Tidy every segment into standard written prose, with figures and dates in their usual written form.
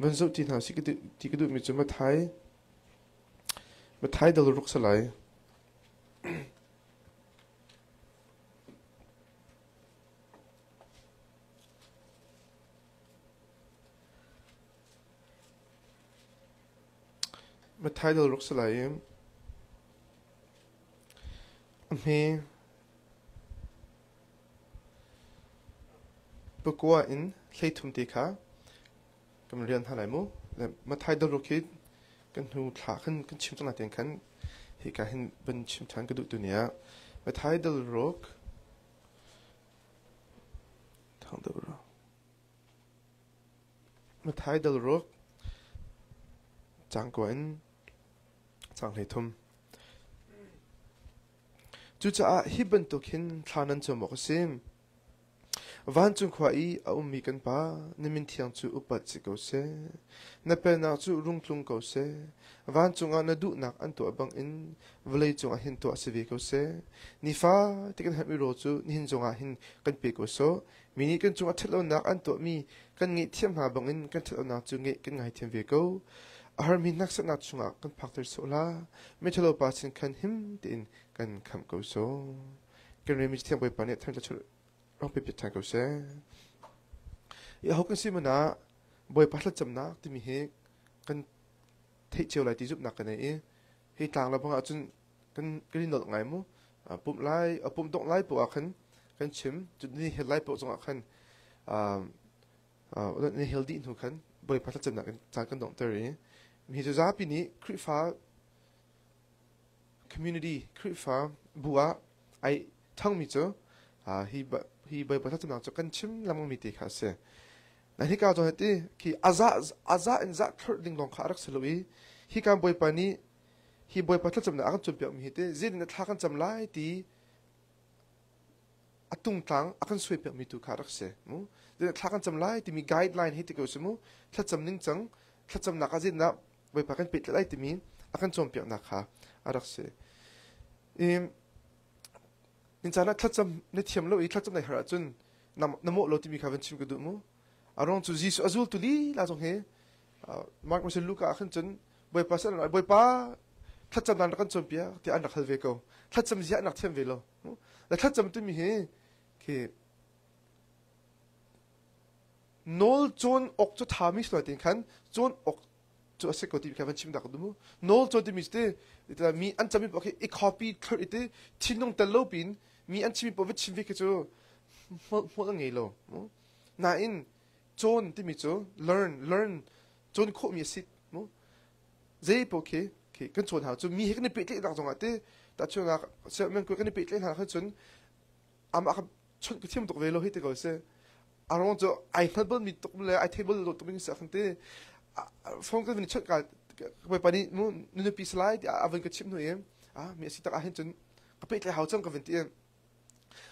วันศุกร์ที่หาสิกที่กระดูมีจุดมาท้ายเดลรุกสลายมาท้ายเดลรุกสลายอันนี้ปกว่าอินใช้ทุ่มตีขากำลังเรียนหาไหนมั้งและมาท้ายเดลรุกคิดกันหูถาขึ้นกันชิมจังหวะเตียงขันเหตุการณ์เห็นเป็นชิมทางกระดูกตัวเนี้ยมาท้ายเดลรุกทางเดลรุกมาท้ายเดลรุกจางกว่าอินจางเลยทุ่มจู่จะฮิบันตุกินทานันจมบอกซิมวันจุงขวายเอามีกันป้านิมินที่ยังจู่อุปัติสิกเอาเสนเป็นนักจู่รุ่งทุ่งเอาเสวันจุงอันดูนักอันตัวบังอินเวลัยจุงอันหินตัวสิวิกเอาเสนิฟ้าที่กันเห็นวิโรจูนิหินจุงอันหินกันปีกเอาโซมินิกันจุงอันทัดเอานักอันตัวมีกันเงียเทียมหาบังอินกันทัดเอานักจุงเงียกันไงเทียมวิกเอาอาหารมีนักสักนัดจุงอันกันพักเตอร์โซลาไม่ทะเลาะปาสินกันหิมตินกันคำเอาโซกันเรียนมิจฉาไปปานเนี่ยท่านจะเราไปปิดทางเขาเสียอย่าเขากันสิมันนะบ่อยพัดละจำนักที่มีเหตุกันเทเจียวไหลที่จุบหนักกันเนี่ยเหตุต่างเราพอจนกันนี่หนวดไงมั้งปุ่มไล่ปุ่มตกไล่ปวกกันชิมจุดนี้เห็นไล่ปวกจังหวะขันนี่เฮลดี้ถูกขันบ่อยพัดละจำนักกันจากกันตรงเตอร์มีจุดจ้าปีนี้คริฟ้า community คริฟ้าบัวไอทั้งมิจ้าฮีใบพัดจำนำจากกันชิมลำมันมีตีขาเสียในที่ก้าวจนที่คืออาซาอินซาคร์ดิงลงขารักสลุยฮีการใบปานี้ฮีใบพัดจำนำอันจนเปียกมีเหตุจีนนัทากันจำไล่ที่อัตุงตังอันสวยเปียกมีตัวขารักเสียมั้งจีนนัทากันจำไล่ที่มีไกด์ไลน์ให้ที่เกี่ยวสมุถ้าจำนิ่งจังถ้าจำนักจีนนับใบพัดกันปิดไล่ที่มีอันจนเปียกนักขารักเสียนิจานะทัดจำในเทียมเราอีทัดจำในหาจุนนำโมเราที่มีคำเป็นชิมกระดูกมั้งอารมณ์จุจิสอาซุลตุลีลาจงเฮมาร์กมาเซลูกาขันจุนบอยป้าสันบอยป้าทัดจำนั้นกันจนเปียที่อันนักฮัลเวกเอาทัดจำเสียนักเทียมเวลาและทัดจำตัวมีเฮคือโนลจนอกจะทามิสลอยติงขันจนอกจะเสกตัวที่มีคำเป็นชิมดักดูมั้งโนลจนที่มีสเตแต่มีอันจำมีบอกอีกคอปีคลิปที่ทิ้งลงแต่โลปินมีอันชิมบอกว่าชิมวิกจูหมดอะไรแล้วน่าอินจนที่มีจู learn จนโคมีสิทธิ์มั้งเจ็บโอเคกันจนหาจูมีให้กันในปีเล็กหลังตรงนั้นแต่ช่วงนั้นเชื่อมันกันในปีเล็กหลังเขาจนอามาครับชนก็เทียมตกเวลาให้ที่เขาเสียอารมณ์จูไอเทเบิลมีตกเลยไอเทเบิลตกมีสักคนที่ฟงก็เป็นชนกันไปปนี้นู้นปีสไลด์อาวันก็ชิมหน่อยมีสิทธิ์อาเห็นจนก็ไปเลยหาจังกับเป็นที่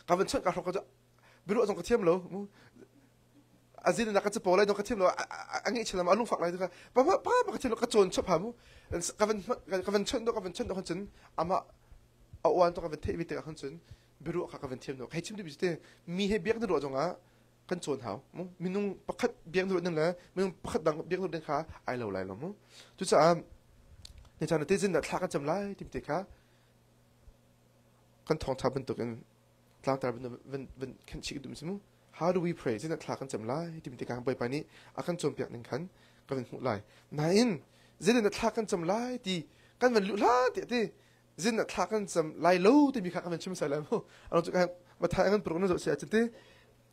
กับเป็นชนกับเราก็จะบิรุตรงกระเทียมแล้วอาจินนักจะโปรเลยตรงกระเทียมแล้วอันนี้เชื่อมาลุงฝักอะไรด้วยกันป้ากระเทียมแล้วก็โจนชอบหามูกับเป็นชนตัวกับเป็นชนตัวคนจนอามาเอาวันตัวกับเป็นเทวิตกับคนจนบิรุกับเป็นเทียมตัวให้ชิมดูบิสเต้มีให้เบียกนั่นตัวจงกันโจนหามูมีนุ่งปักขัดเบียกนั่นนั่นแหละมีนุ่งปักขัดดังเบียกนั่นเดินขาไอเหล่าไรหรอมูจุดจะในจานที่จินนักทักกันจำไรทิมเตค่ะกันทองทับเป็นตัวกันกลางตาเป็นขันชิกดูมั้ย How do we pray จินนักทักกันจำไรทิมเตค่ะไปปานี้อากันโจมเปียกหนึ่งขันก็เป็นหุ่นไหลนายอินจินนักทักกันจำไรที่กันมันลุล่าที่จินนักทักกันจำไรรู้ที่มีข้ากันชิมใส่แล้วเราจะกันมาทายกันโปรโนโซเสียจิตที่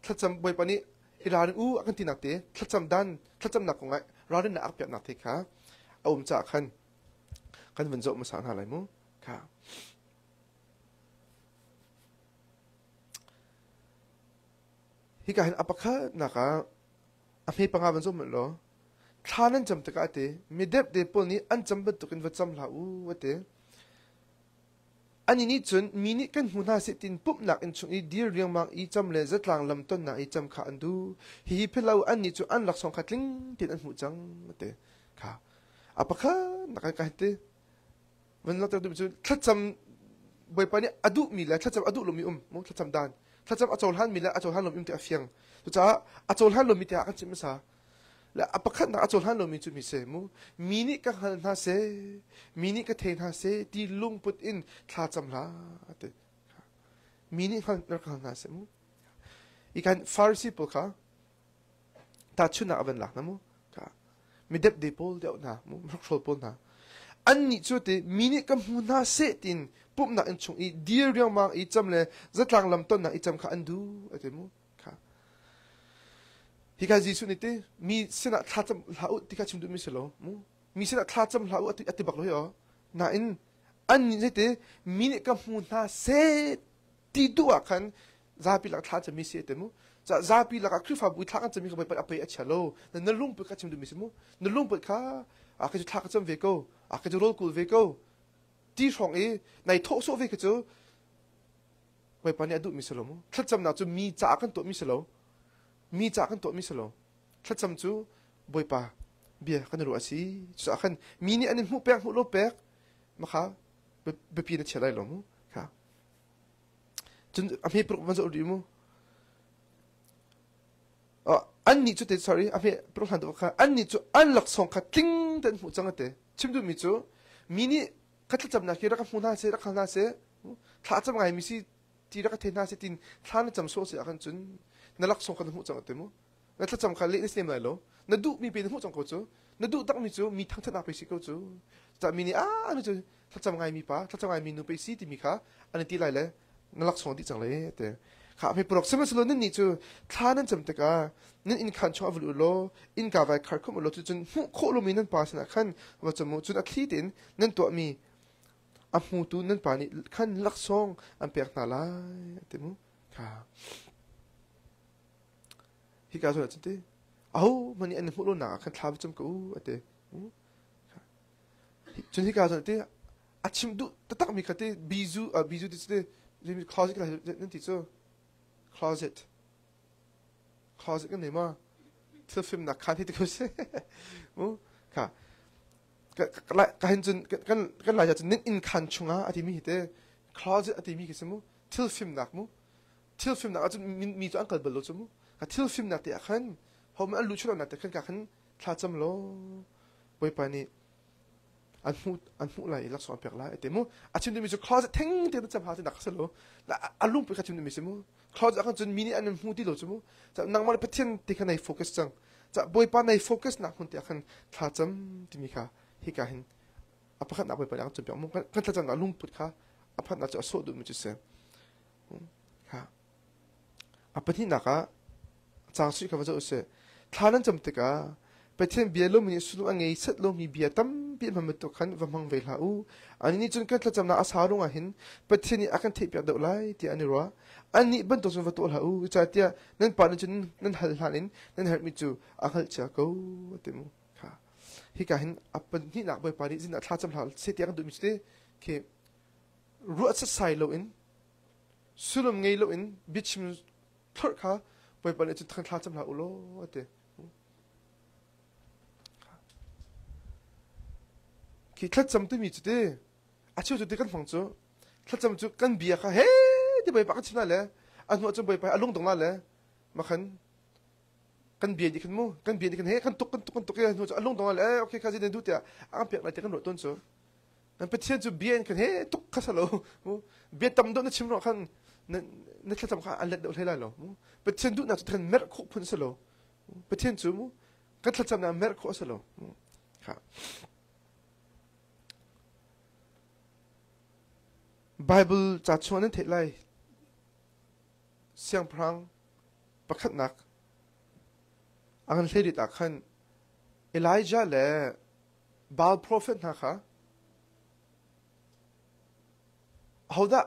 ถ้าจำไปปานี้อีรานอากันที่หนักเตะถ้าจำดันถ้าจำหนักของไงเราได้หนักเปียกหนักเทค่ะเอาจากขันกันเป็นโจมมาสารอะไรมั้งค่ะฮิการเห็นอัปคะนักอันนี้ปังอาเป็นโจมเหรอท่านั้นจำตะกะเตมีเด็บเดปนี้อันจำเป็นตุกินวัดจำลาววะเตอันนี้จนมีนี่กันหัวหน้าเสตินปุ๊บนักอินชงอีดีเรียงมังอีจำเลยจัดหลังลำต้นนักอีจำขาอันดูฮีเพลาอันนี้จนอันหลักสองขัดลิงติดอันหูจังวะเตค่ะอัปคะนักกันเตมันเราจะดูจุดถ้าจำใบปานี้อดุมีแล้วถ้าจำอดุลมีมั้งถ้าจำดานถ้าจำอโจลฮันมีแล้วอโจลฮันลมีที่อาเฟียงตัวจ้าอโจลฮันลมีที่อากันจิมซาแ la apakhat na achol han lo mi chu mi se mu mini ka han na se mini ka thein ha se ti lung put in thla cham la ate mini han na se mu ikan farsi po ka ta chu na avan la na mu ka mi dep de pol de na mu rol pol na an ni chu te mini ka mu na se tin pup na in chung i dear yang ma i cham le zatlang lam ton na i cham kha andu ate mu ka hi ka ji su ni te mi sena tha cham lau ti ka chim du mi se lo mu mi sena tha cham lau ati bak lo yo na in an ni te mini ka mu na se ti du a khan zapi la tha cham mi se te mu zapi la ka khrifa bu tha kan cham mi ka pa apai a chalo na lung pu ka chim du mi se mu na lung pu kha a ka ju tha ka cham ve ko a ka ju rol kul ve ko ti rong e nai tho so ve ka chu pai pa ne adu mi se lo mu thla cham na chu mi cha kan to mi se lo mi cha kan to mi se lo thla cham chu boi pa bia kan ru asi cha khan mi ni an hu pek hu lo pek ma kha be pi na chelai lo mu kha chun a me pro man zo ri mu an ni chu te sorry a me pro han do kha an ni chu an lak song kha ting den hu chang ate chim du mi chu mi ni ka thla cham na ki ra ka hu na se ra kha na se thla cham ngai mi si ti ra ka the na se tin thla na cham so se a kan chun na lak song kan hu chang ate mu na thla cham kha le ni sem lai lo na du mi pe hu chang ko chu na du tak mi chu mi thang thana pe si ko chu ta mi ni nu chu thla cham ngai mi pa thla cham ngai mi nu pe si ti mi kha an ti lai le na lak song ti chang le te kha me prok sem selo ni chu thla nan cham te ka nin in khan chaw lu lo in ka vai khar khum lo chu chun hu kho lo mi nan pa sna khan wa chamu chun a thli tin nan to mi a mu tu nan pa ni khan lak song an pek na la te mu kha hi ka so chute au mani an hu lo na khan thla cham ko ate chun hi ka so te achim du tak mi khate bizu ti te closet la nan ti chu closet kan nema til film na kan hit ko se mu ka hin chun kan la ja chun nin in khan chunga ati mi te closet ati mi kisemu til film nak mu til film nak chun mi chu ankal balo chu mu ka til film na te khan hom an lu chuna na te khan ka khan thla cham lo boi pa ni an mu lai lak so pek la ate mu achim de mi chu closet theng te cham ha te nak se lo la alung pe ka chim de mi se mu closet akan chun mini an mu ti lo chu mu cha nang ma pathian ti khan ai focus chang cha boi pa nai focus na hun te khan thla cham ti mi kha hi ka hin apakhat na boi pa ang chu pe mu kan thla cham na lung put kha aphat na cha so du mu chu se kha apati na ka chang sui ka wa zo se thla nan cham te ka pathian bia lo mi su ang ei sat lo mi bia tam pi ma to khan wa mang ve la u ani ni chun kan thla cham na asarung a hin pathian ni akan the pya do lai ti ani ro ani ban to sun va to la u cha tia nan pa chun nan hal halin nan her mi chu a hal cha ko te mu kha hi ka hin apan ni na boi pa ri jin a thla cham hal se ti ang du mi te ke ru at sai lo in sulum ngei lo in bichim thor kha boi pa ni chu thla cham la u lo te ki thla cham tu mi chu te a chu te kan phang chu thla cham chu kan bia kha he ti bai pa ka china le an ho chu bai pa alung dong la le ma khan kan bia di kan mu kan bia di kan he kan tuk ke no chu alung dong la le okay ka ji den du te a pek la te kan ro ton chu an pe chen chu bia kan he tuk kha sa lo mu bia tam do na chim ro khan na thla cham kha an let do thela lo mu pe chen du na chu kan mer kho phun sa lo pe chen chu mu kan thla cham na mer kho sa lo kha Bible cha chuan an thelai siang prang pakhat nak ang hleri ta khan Elijah le Baal prophet na kha hauda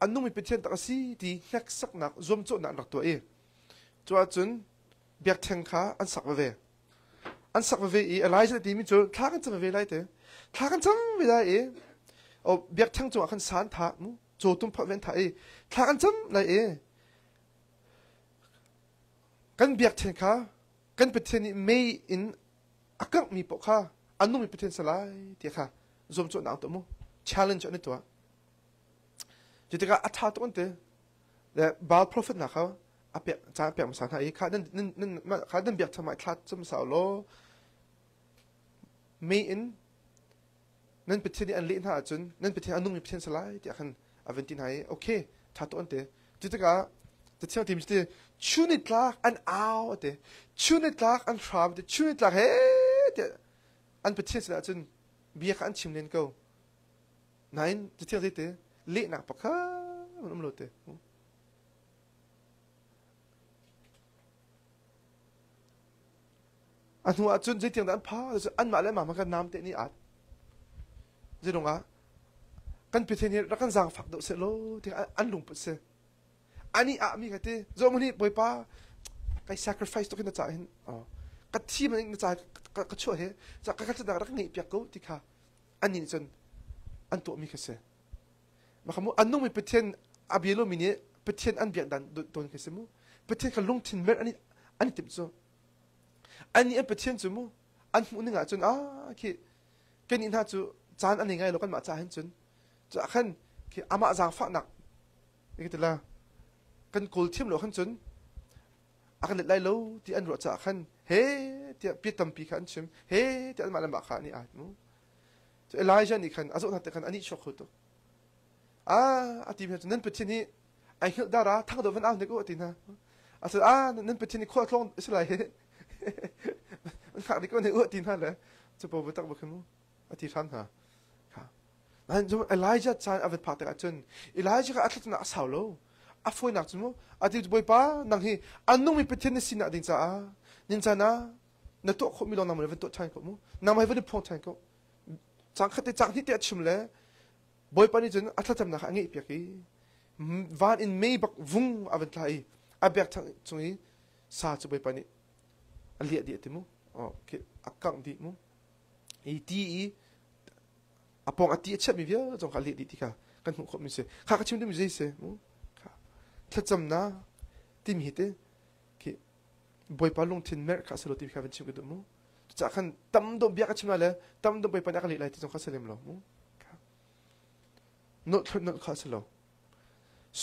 anu mi petchen ta si ti hek sak nak zom cho na nak to e chua chun biak theng kha an sak ve e Elijah ti mi chu thla kan chang ve lai te thla kan chang ve lai e o biak thang chu khan san tha mu cho tum pha ven tha e thla kan cham lai e kan biak theng kha kan petchen ni mei in akak mi po kha anu mi petchen salai ti kha zom cho na to mu challenge ani to jitaka atha to ante the Baal prophet na kha à bẹt cha bẹt mà sáng hay khá nên mà khá nên bẹt thằng mày khá chấm sào lo mấy in nên bị thiên anh liên hạ chân nên bị thiên anh nung bị thiên salai thì akan aventin hay ok thà tôi anh thế chỉ tất cảแต่เที่ยวทีมสิชูนิดลักอันเอาเดชูนิดลักอันทรัมเดชูนิดลักเฮ้เดอันเป็นเที่ยวสินะจนเบียร์อันชิมเลนก็นั่นจะเที่ยวสิเดเละหนักปะค่ะมันไม่รู้เดอันหัวจนจะเที่ยวนั้นพาจะอันมาแล้วมามันก็น้ำเตนี่อัดจะลงอ่ะกันเป็นเที่ยวนี้รักกันจางฝักดอกเสร็จแล้วที่อันลงปุ๊บเสร็จอันนี้อ่ะมีกันที่โจมันนี่บ่อยป้าไอ้ sacrifice ตัวขึ้นมาจ่ายเห็นอ๋อกัดที่มันมาจ่ายก็ช่วยเฮ้จากการจะได้รักเงี้ยเปียกกูที่ค่ะอันนี้จนอันตัวมีกันเสียมาคำว่าอันนู้นมีประเทศอาเบียโลมินี่ประเทศอันเบียดดันโดนกันเสียมั้งประเทศเขาลงทินเมอร์อันนี้ติดโจอันนี้ประเทศจมูอันมุนึงอ่ะจนคือแค่นี้ถ้าจูจานอันนี้ไงเรากันมาจ่ายเห็นจนจะขั้นคืออามาจางฝักหนักนี่ก็แต่ละกันกูเทียมหลวงขันจนอาการเล็ดไล่lâuที่อันรัวจ่าขันเฮ้ที่ปีตั้มปีขันชิมเฮ้ที่อันมาลำบากขันนี่อาจมั้งจะเอลายจานี่ขันอาจุนัดแต่ขันอันนี้ช็อกหัวตัวอาทิตย์นี้นั่นเป็นที่นี่ไอ้เหี้ยดาราทั้งตัวมันเอาเนี่ยก็อาทิตย์นะอาจจะนั่นเป็นที่นี่ขั้วคล้องอิสราเอลมันขาดนี่ก็เนี่ยอาทิตย์นั่นแหละจะบอกว่าตั้งบอกขึ้นมั้งอาทิตย์ท่านฮะค่ะนั่นจะเอลายจาจานเอาเป็นผ่าแต่กันจนเอลายจาก็อัตลักษณะสาวโลอาฟอยนักจุโมอาทิตย์บ่อยป้านังฮีอันนู้นมีประเทศในสินะดินจ้าดินจ้านะนั่นตัวเขามีลองนำมาเป็นตัวไทยก็มั้งนำมาเป็นพงไทยก็จังขัดจังที่เตะชิมเลยบ่อยป้านี่จนอัตลักษณะอันนี้เปียกวันอินเมย์บักวุ้งอาเป็นไทยอาเบียกทางตรงนี้ซาจะบ่อยป้านี่อันเลี้ยดีติมั้งอ๋อคืออักกังดีมั้งอีดีอาปองอาทิตย์เช็ดมีเยอะจงการเลี้ยดีที่ค่ะกันหุ่นคนมีเสียข้าก็ชิมด้วยมีเสียมั้งถ้าจำนะที่มีเหตุคือบ่อยปาลงทินเมอร์ข้าสโลที่ข้าเป็นชิมกันดูมั้งจากขั้นตั้มดมเบียกชิมมาเลยตั้มดมบ่อยปานักเลี้ยอะไรที่จงข้าสเลมหรอมั้งโน้ตข้าสโล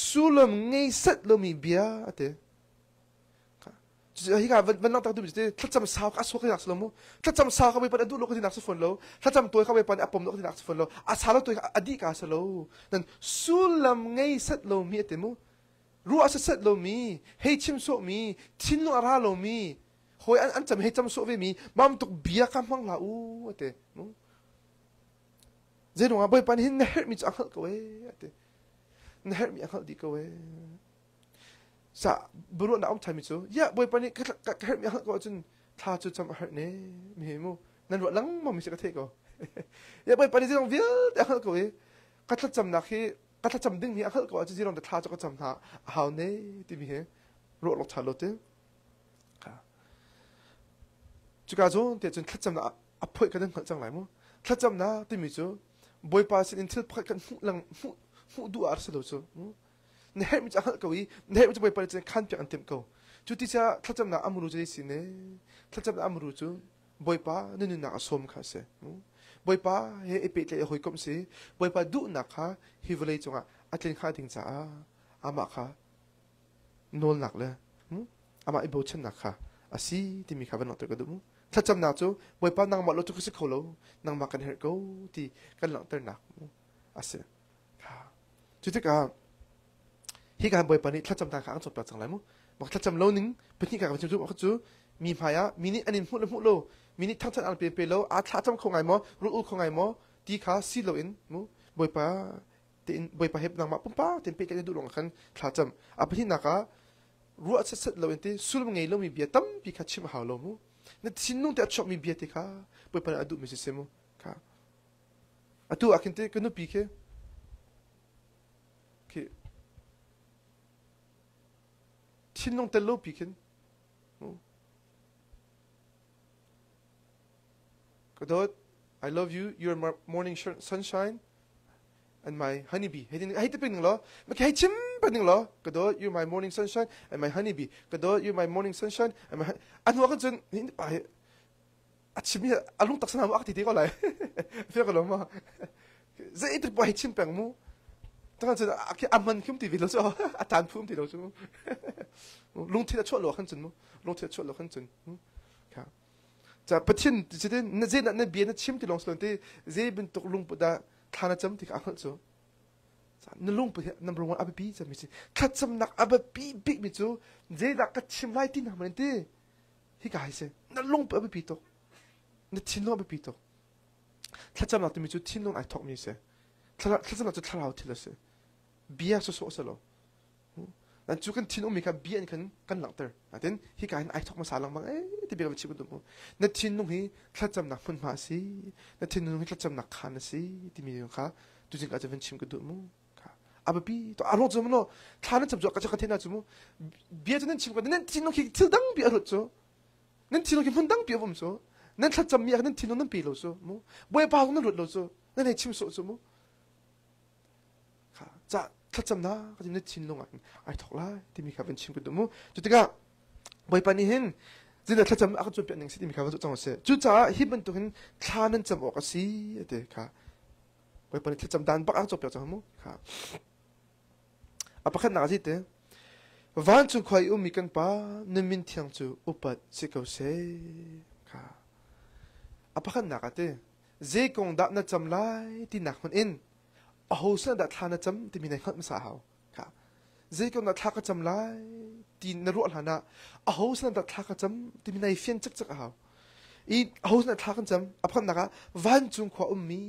สูลมไงเสร็จเรามีเบียร์เต้ที่ข้าวันนั่งตั้งดูมิสเต้ถ้าจำสาวข้าสู้กันนักสโลมั้งถ้าจำสาวข้าไปปานดูโลกที่นักสโฟนโลถ้าจำตัวข้าไปปานอปมโลกที่นักสโฟนโลอาสาเราตัวอดีข้าสโลนั่นสูลมไงเสร็จเรามีเต้มั้งรู้อาศัยเรามีให้ชิมโซมีทิ้งนู่นอะไรเรามีหอยอันจำให้จำโซเวมีมั่มตุกเบียร์กันมั่งละเต้นู้เจ้าหนุ่มบ่อยปานหินเนรมีจังหักเว้เต้เนรมีจังหักดีกว่าสะบรูน่าอมทำมิจูยะบ่อยปานนี้ก็เนรมีจังหักก็จนท่าจุดจำหักเนี่ยมีเหมูนั่นว่าหลังมั่งมีสักเทก็ยะบ่อยปานนี้จะต้องเวียดจังหักก็ก็ถ้าจำนักที่ก็ถ้าจำดึงมีอะไรก็อาจจะจีรองแต่ท่าจะก็จำท่าหาวเนี่ยที่มีเหรอรถหลอกท่าโลเต้ค่ะจุกอาจจะเดี๋ยวจนถ้าจำนะอภัยกันตั้งจังไรมั้งถ้าจำนะที่มีจูบ่อยป้าสินเทลพักกันหูดูอาร์สโลจูเนี่ยมีจังก็วีเนี่ยมันจะบ่อยป้าจะขันเปียกอันเต็มก็จุดที่จะถ้าจำนะอามูรูจะได้สิเนี่ยถ้าจำนะอามูรูจูบ่อยป้านี่น่าสมค่ะเสียบ่อยป้าเฮ้เปิดเลยหอยกบสิบ่อยป้าดูนักค่ะฮิวเลยจงอัตลินข้าถึงจ้าอามาค่ะโนนหนักเลยอามาไอโบชันหนักค่ะอาศัยที่มีข้าเป็นนอตก็ดูถ้าจำหนักจูบ่อยป้านางมาลตุกสิเขาโลนางมากันเฮร์โกที่กันหลังเตอร์หนักอาศัยค่ะจุดที่การที่การบ่อยป้านี่ถ้าจำทางข้างจบแบบจังไรมั้งบอกถ้าจำโลนึงเป็นที่การเป็นจุดบอกจูมีพายะมินิอันนี้พูดโลมินิทั้งชั้นอันเป็นโลอาถ้าจำคงไงมั้งรู้คงไงมั้งที่ข้าซีโลอินมั้งบ่อยป้าเต็นบ่อยป้าเห็บนางมาปุ๊บป้าเต็นไปกันดูหลงกันถ้าจำอาเป็นที่นักรู้อาศัยเสร็จเราเองที่สุดมันไงเรามีเบียร์ตั้มปีขัดชิมหาวเรามั้งนั่นสินนุ่งแต่ชอบมีเบียร์ที่ข้าบ่อยป้าอดูไม่ใช่เสมั้งค่ะอดูอาคินเต้ก็นุ่มปีเคสินนุ่งแต่โลปีกันก็โดด I love you you're my morning sunshine and my honeybee ให้ที่เป็นหนึ่งเหรอไม่แค่ให้ชิมเป็นหนึ่งเหรอก็โดด you're my morning sunshine and my honeybee ก็โดด you're my morning sunshine and my อันหัวกันจนนี่ไปอัดชิมเนี่ยอารมณ์ตักสนามอักติที่ก็เลยเพื่อกันหรอมาจะไอ้ตัวไปให้ชิมแปลงมู ตั้งแต่ที่อามันคุ้มตีวิลล์จ้ะอาจารย์พุ่มตีเราจ้ะลงที่จะช่วยหลอกขันจนมั้งลงที่จะช่วยหลอกขันจนครับจะประเทศจะได้นั่นเจนั่นเบียร์นั่นชิมที่ลงสลันที่เจเป็นตกลงปุ๊ดาทานาจำที่ข้างจ้ะนั่นลงปุ๊ดnumber one อับปีจะมีสิขัดจำนักอับปีบิ๊กมิจูเจดักกัดชิมไล่ที่นั่นมันที่ฮิกายเสนั่นลงปุ๊ดอับปีตกนั่นทิ้งลงอับปีตกขัดจำนักที่มิจูทิ้งลงไอทอกมีเสขัดจำนักจะทะเลาะที่ละเสเบียร์โซ่ๆสโลนั่นจูกันทิ้งลงมีกันเบียร์กันหลังเตอร์นั่นฮิกายไอทอกมาสาลังบังที่เบียร์มันชิบุตุมุนั่นทิ้งลงให้ขัดจำนักพุ่นมาสินั่นทิ้งลงให้ขัดจำนักขานสิที่มีอยู่ค่ะดูจริงอาจจะเป็นชิมกันดูมุอาบปีตัวอารมณ์จมูกท่านั้นจำจวกกระจกเทน่าจมูกเบียร์นั้นชิมกันนั่นทิ้งลงให้ทิลดังเบียร์รถจ้ะนั่นทิ้งลงให้พุ่นดังเบียร์ผมจ้ะนั่นขัดจำมีอะไรนั่นทิ้งลงนั่นเปียร์รถจ้ะมุบ่อยปากนั่นรถรถจ้ะนั่นให้ชิมโซ่จ้ะมุค่ะจะขัดจำนะก็จะนั่นทิ้งลงอ่ะไอ้ถกไล่ที่มีข้าเป็นชิมกันดูมุจุดที่ก็บ่อยปานี้เห็นจินตนาจำอาจจะเป็นอย่างสิ่งที่มีข้าว่าจังหวะเสียจุดจ้าฮิบันตัวเห็นท่านั้นจำออกสิเด็กค่ะบ่อยปานี้ขัดจำดันปักอาจจะเป็นจังหวะมุค่ะอาปะขันหนาสิเต้วันจุคอยมีกันป้าเนมินเทียงจูอุปัดสิเขาเสค่ะอาปะขันหนักเต้เจกงดักนัดจำไล่ที่หนักมันอินอาหูสันดัดทานัดจำที่มีในขันมาสาวค่ะเจกงดัดทากจำไล่ที่นรุ่งหานะอาหูสันดัดทากจำที่มีในเฟียนจักเอาอีอาหูสันดัดทากจำอาปะขันหนักวันจุคอยมี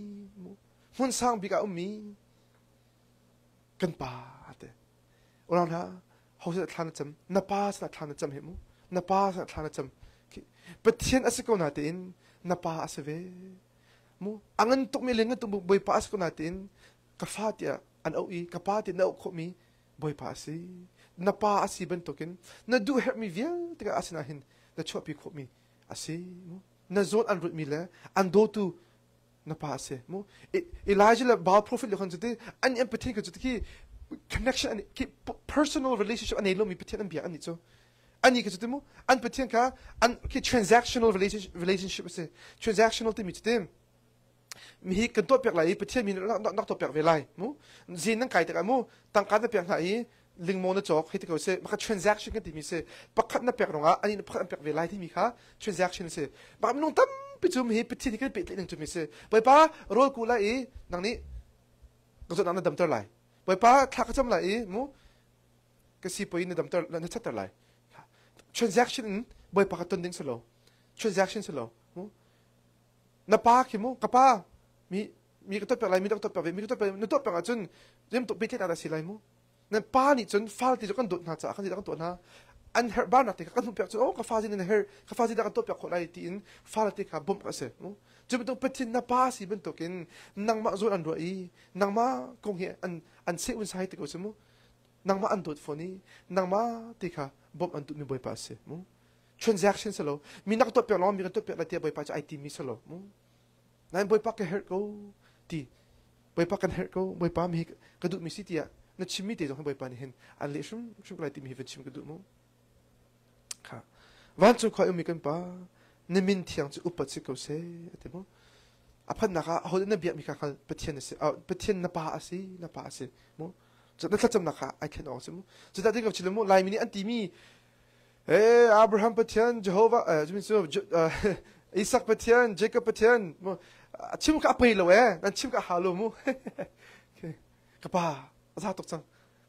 มันสร้างบิกามีกันป้าเต้เรานะเขาจะทานจำนับป้าจะทานจำเห็นมั้ยนับป้าจะทานจำประเทศอาศัยคนนาตินนับป้าอาศัยมั้งอันนั้นตุกมีเรื่องนั้นตุกบ่อยป้าอาศัยคนนาตินกับฟ้าที่อันเอาอีกับป้าที่น่าอุกมีบ่อยป้าอาศัยนับป้าอาศัยเป็นตุกินน่าดูเห็นมีเวียที่ก็อาศัยน่าเห็นน่าชอบปีขมีอาศัยมั้งน่าโซนอันรุดมีเลยอันโดตูนับป้าอาศัยมั้งเอลายจิละบาลโปรฟิลเลยคนจุดที่อันนี้เป็นประเทศก็จุดที่ connection อันนี้ personal relationship อันนี้เรามีประเทศอันเบียอันนี้จ้ะอันนี้ก็จะมั้งอันประเทศค่ะอันคือ transactional relationship สิ transactional ที่มีจุดที่มีกันตัวเปียกไหลประเทศมีนักตัวเปียกเวลัยมั้งจีนนั่งไก่แต่กันมั้งต่างกันตัวเปียกไหลลิงโมนจอกให้ที่เขาเสมันก็ transaction กันที่มีเสปักขัดนับเปียกหรอกอันนี้ปักขัดนับเปียกเวลัยที่มีค่ะ transaction เสบางมันต้องตั้มไปจุ่มให้ประเทศที่กันเปิดเลยหนึ่งจุ่มมีเสไปป้ารถกูไล่ดังนี้ก็จะนั่งดำตัวไหลไปป้าทักจำไหลมั้งก็สิไปในดำตัวนั่นชัดตัวไหล transaction ไปป้าก็ต้นดิ้งสโล transaction สโลมั้งนับป้าคิดมั้งกับป้ามีก็ตัวเปล่ามีตัวเปล่ามีก็ตัวเปล่าในตัวเปล่าจนเริ่มตัวไปเที่ยวอะไรสิไรมั้งนั่นป้านี่จนฟ้าที่จะกันโดดหน้าจ้ากันที่จะกันโดดหน้าอันเฮร์บ้านนั่นที่กันตัวเปล่าจนโอ้ก็ฟ้าที่นั่นเฮร์ก็ฟ้าที่จะกันตัวเปล่าคนไรที่อินฟ้าที่กันบุ้มกันเสมั้งจะเป็นตัวเป็นที่นับป้าสิเป็นตัวกินนังมาโซนอันรัวอีนังมาคงเห็นอันเสียอุ่นสายที่กูสมั้งนังมาอันโดดฝนนี้นังมาที่กันบุ้มอันตัวมีบ่อยป้าเสมั้ง transaction สโลมีนักตัวเปล่าล้อมีกันตัวเปล่าอะไรที่บ่อยป้าจะไอทีมีสโลมั้งนั่นบ่อยป้าก็เฮร์กูที่บ่อยป้ากันเฮร์กูบ่อยป้ามีกระดูกมีสิที่นั่นชิมมีที่ตรงให้บ่อยป้านี่เห็นอันเลี้ยชุ่มอะไรที่มีเห็นชิมกระดูกมั้งค่ะวันจุดคอยมีกันป้าในมินเทียงจะอุปสรรคเสียแต่มั้งอภันนะคะเขาเนี่ยเบียมีการปะเทียนเสียปะเทียนนับป้าสินับป้าสิมั้งจะนั่นถ้าจำนะคะไอแคนออกสิมั้งจะได้กับชิลมั้งลายมินิอันที่มีอับราฮัมปะเทียนเยโฮวาจะมีส่วนอิสักปะเทียนเจคอบปะเทียนมั้งชิมกับอะไรเลยนั่นชิมกับฮาโลมั้งกับป้าอาซาตกจัง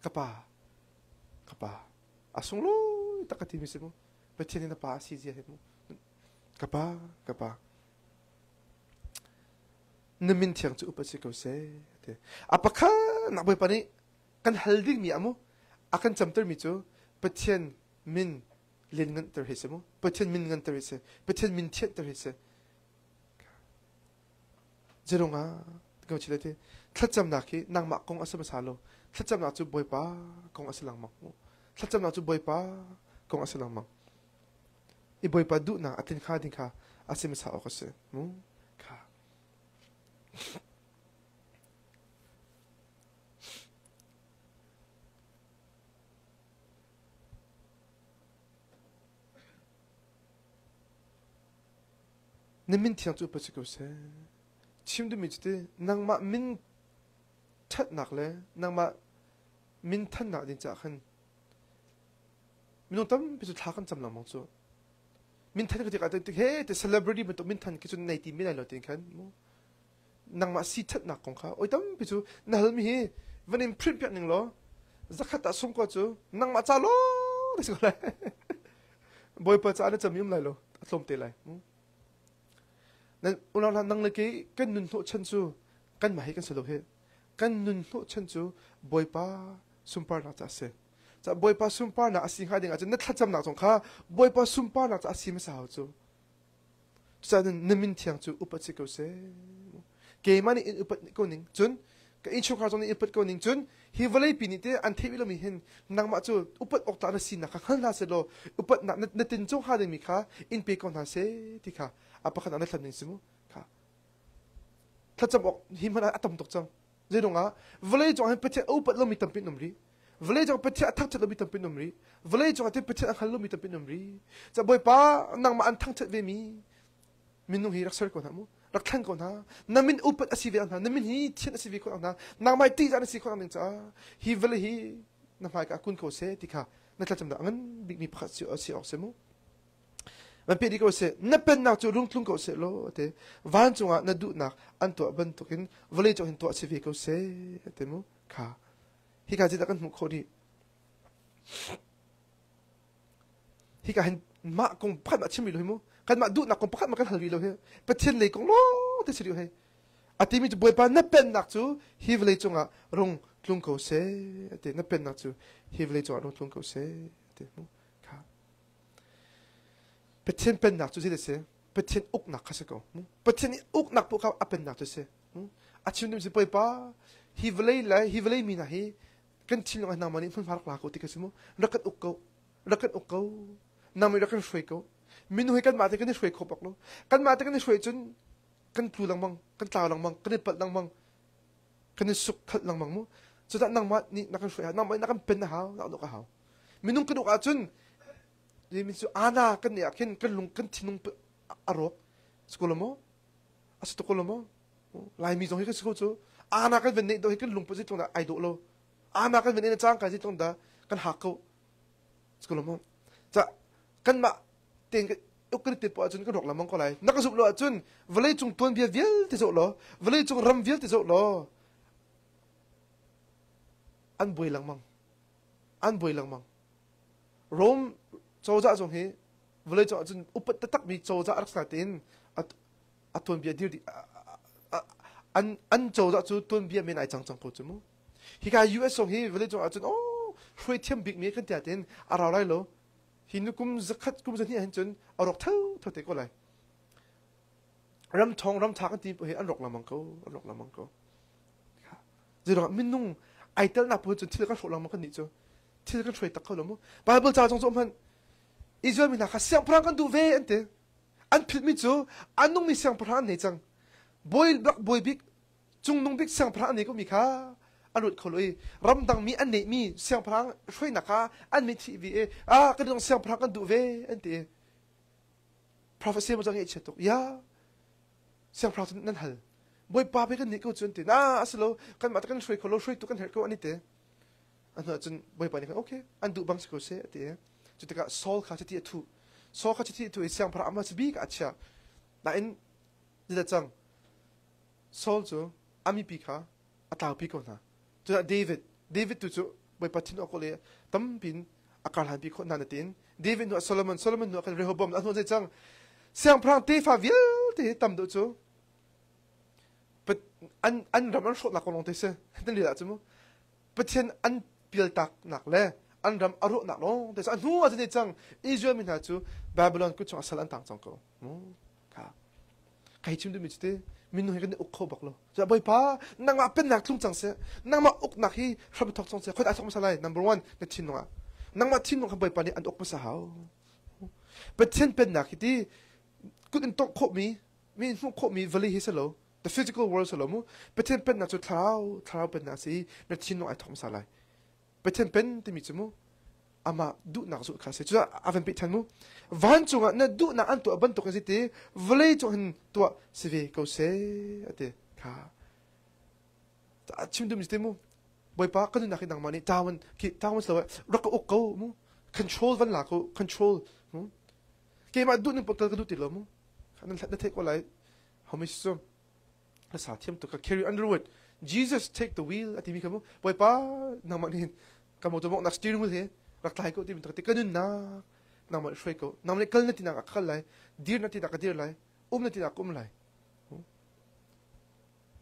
กับป้าอาส่งลูตะกัที่มีสิมั้งปะเทียนนับป้าสิเจียเห็นมั้งกับป้านมินเทียงจะอุปสรรคเสียเดอาปะข้านักบริปานี้กันฮัลดิ้งมีอะมั้งอากันจำตัวมีจูปะเทียนมินเล่นเงินตัวเหี้ยมั้งปะเทียนมินเงินตัวเหี้ยปะเทียนมินเทียนตัวเหี้ยเจรงอ่ะก็ชิลเลยถ้าจำนักที่นางมักคงอาศัยมาสาโลถ้าจำนักจูบอยป้าคงอาศัยหลังมักถ้าจำนักจูบอยป้าคงอาศัยหลังมักอีบอยป้าดูนะอัตินข้าอาศัยมาสาออกเสียมั้งค่ะนี่มินที่ยังจูบไปสักเสียชิมดูมิจุดนางมามิน ชัดหนักเลยนั่งมามินทันหนักจริงจังขันมินต้องไปจุดท้ากันจำหลังมองจูมินทันก็จะกลายเป็นเฮ้แต่เซเลบริตี้มันต้องมินทันก็จะในทีไม่ได้หรอกจริงขันนั่งมาซีชัดหนักของเขาโอ้ยต้องไปจุดนั่นมีวันนี้พริ้งเปียกหนึ่งล้อจะขัดตาสุ่มก็จูนั่งมาจ้าล้อได้สิก็เลยบอยเปิดจ้าเนี่ยจะมีอะไรล้ออารมณ์เตะเลยนั่นอุณหภูมินั่งเลยกันนุ่นโตชันจูกันมาให้กันสะดวกเหกันนุ่นโตชันจูบอยป้าสุ่มปาร์นักจะเสียจะบอยป้าสุ่มปาร์นักสิ่งหาเดียงอาจจะนัดทัดจำหนักสงข้าบอยป้าสุ่มปาร์นักจะสิ่งไม่สาวจูจะนั่นมินเทียงจูอุปจิกเอาเสียเกมันนี่อุปนิโกนิงจุนก็อินชูคาร์จงนี่อุปนิโกนิงจุนฮิวเลยปีนี้เตอันเทวิลมีเห็นนางมาจูอุปออกตาหน้าสินนะคะขันลาเสโลอุปนัดตินจงหาเดียมีค่ะอินเปกอนหาเสที่ค่ะอาปะขันอันนั้นทำหนึ่งสิมุค่ะถ้าจำออกหิมันอัตมตกจังเรื่องอ่ะเวลาจงให้ประเทศอุปเรามีตั้งเป็นนมรีเวลาจงประเทศทั้งจัดเรามีตั้งเป็นนมรีเวลาจงให้ประเทศอันเรามีตั้งเป็นนมรีจะบ่อยป้านางมาอันทั้งจัดเวมีมินุฮีรักษาก่อนนะมุรักท่านก่อนนะนั่นมินอุปอาศิเวอันนะนั่นมินฮีเทียนอาศิเวก่อนนะนางไม่ตีจานอาศิก่อนนึงจ้าฮีเวลาฮีนั่นหมายกับคุณเขาเสติค่ะนั่นจะจำได้งั้นมีพระเสียอาศิออกเสมุมันเป็นดีก็เสนั่นเป็นนักจูรุ่งทุ่งเขาเสโลเตวันจงอ่ะนั่นดูนักอันตัวบันทุกินเวลาจงเห็นตัวอาศิเวเขาเสเตมุค่ะฮีการจิตกันมุขดีฮีการเห็นมากงพัดมาชิมอยู่เลยมุกันมาดูนักกงพัดมากันหันวิโลเฮประเทศเลยกงโลเตสิริเฮอาทิมิจะบวยปานั่นเป็นนักจูฮิวเลยจงอ่ะรุ่งทุ่งเขาเสเตนั่นเป็นนักจูฮิวเลยจงอ่ะรุ่งทุ่งเขาเสเตมุค่ะประเทศเป็นนักจูสิเดเสประเทศอุกนักข้าศึกเอาประเทศนี้อุกนักพวกเขาเป็นนักจูเสอาชิมนี่จะบวยปาฮิวเลยเลยฮิวเลยมีนะฮีกันชิลงอันนามันนี่มันพารักลาเขาติกสิมุรักกันอุกเขารักกันอุกเขานามีรักกันช่วยเขามินุให้กันมาแต่กันได้ช่วยเขาบอกเรากันมาแต่กันได้ช่วยจนกันกลัวลังมังกันตาลังมังกันได้ปัดลังมังกันได้สุขทัดลังมังมุจะได้นางมานี่นักกันช่วยนางมานักกันเป็นนะฮะนักลูกฮะมินุกันอุกอาจนนี่มิสุอาณากันเนี่ยกันลุงกันทิ้งอารมณ์สกุลมั้งอาศัยสกุลมั้งลายมีตรงที่กันสกุลจูอาณากันเป็นเนี่ยตรงที่กันลุงไปที่ตรงนั้นไอดอลเราอาณากันเป็นเนี่ยจ้างกันที่ตรงนั้นกันหักเขาสกุลมั้งจะกันมาเตียงอุกฤษติดปอจนก็หลอกละมังก็ไรนักสุบโลจนเวลาจงตัวเบียร์ที่สุดโลเวลาจงรำเบียร์ที่สุดโลอันบวยลังมังอันบวยลังมังโรมโจจ่าจงเฮเวลาจนอุปตักมีโจจ่ารักษาเต็นอัตัวเบียร์ดีอันโจจ่าจูตัวเบียร์ไม่ไหนจังกูจมูฮิกายูเอสจงเฮเวลาจงจนโอ้ช่วยเทียมบิ๊กเมียกันแต่เต็นอะไรโลหินุกุมจะขัดกุมจะนี่เห็นจนเอารกเท่าเตะก็เลยรำทองรำทากันตีเห็นอันรกละมังก็อันรกละมังก็จะรอมินุ่งไอเตลนับพูดจนที่เราก็ช่วยละมังกันนี่จ้ะที่เราก็ช่วยตักเขาละมั้งบาเบิลจ่าจงมันอิสราเอลมีนักเสียงพลังกันดูเวอันเตอันผิดมิจ้ะอันนุ่งมีเสียงพลังนี่จังบอยบักบอยบิ๊กจงนุ่งบิ๊กเสียงพลังนี่ก็มีค่ะอันรุดเขาเลยรำดังมีอันนี้มีเสียงพลังช่วยนักอันมีทีวีก็ต้องเสียงพลังกันดูเวอันเดียพระเจ้ามาจากเหตุตุกยาเสียงพลังนั่นหันบ่อยป้าไปกันนี่ก็จนตีน่าสิโลกันมาตะกันช่วยเขาช่วยตุกันเหตุก็อันนี้เตอันนั้นจนบ่อยป้านี่กันโอเคอันดูบางสิ่งก็เสียเตจุดที่ก็โซลเขาจะที่ถูโซลเขาจะที่ถูเสียงพลังมาสบีกอาชญาแต่อินจะจังโซลจูอามีปีค่ะอัตราปีก่อนนะจุดเดวิดตัวจูบ่อยป้าทิ้งออกเลยตั้มบินอาการหันปีคนนั้นตินเดวิดหนูโซโลมอนหนูกันเรโฮบอมอันนั้นจะจังเสียงพลังเตฟาวิลเตตั้มดูจูเป็นอันรำนั้นสุดหลักของลงเตเซ่นั่นเลยละจูมั้งเป็นเช่นอันเปิลตักหนักเลยอันรำอรุณหนักลงแต่อันนู้นจะจังอิสราเอลมีหน้าจูบาบิลอนก็จงอาศัยอันต่างจังก็ค่ะใครชิมดูมิจิเตมินุเฮกันอุกเขาบอกเราจะบ่อยป้านางมาเป็นหนักทุ่งจังเสียนางมาอุกหนักที่ชอบทอกจังเสียคนไอ้ทอกมาสลาย number one ในทีนงะนางมาทีนงะบ่อยป้านี่อันอุกมาสาวเป็นเช่นเป็นหนักที่กูอินต้องโคมีนุ่งโคมี valley ฮิสโล the physical world สโลมูเป็นเช่นเป็นหนักจุดเท้าเป็นหนักสิในทีนงะไอ้ทอกมาสลายเป็นเช่นเป็นที่มีจมูกอามาดูหนักสุดค่ะเสียจุดอาเป็นปิดทันมูวันจงอ่ะนั่นดูหนักอันตัวบันตุกันสิเตเวลจงเห็นตัวสิเวก็เสียเตค่ะ chim du mi te mu boy pa kan na ki nang mani tawan so rak ok ko mu control van la ko control ke ma du ni potal ka du ti lo mu kan na take ko lai how much so la sa thiam to ka Carrie Underwood Jesus take the wheel ati mi ka mu boy pa nang mani ka mo to mo na steering wheel he rak lai ko ti mi ta kan na nang ma shwe ko nang le kal na ti na ka lai dir na ti na ka dir lai na ti na kum lai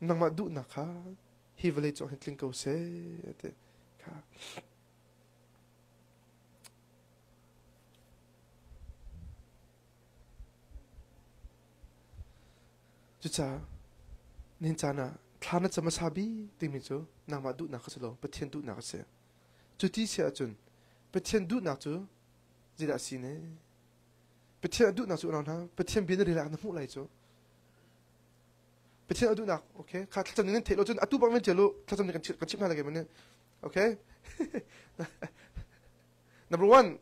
nang ma du na ka hi vele cho hitling ko se ate ka chu cha nin cha na thana chama sabi ti mi chu nang ma du na ka chlo pathian du na ka se chu ti sia chun pathian du na chu jira si ne pathian du na chu na pathian bin ri la na mu lai chu pathian adu na okay ka thacham nin thelo chun atu bang men chelo thacham nin kan chip na lage mane okay number 1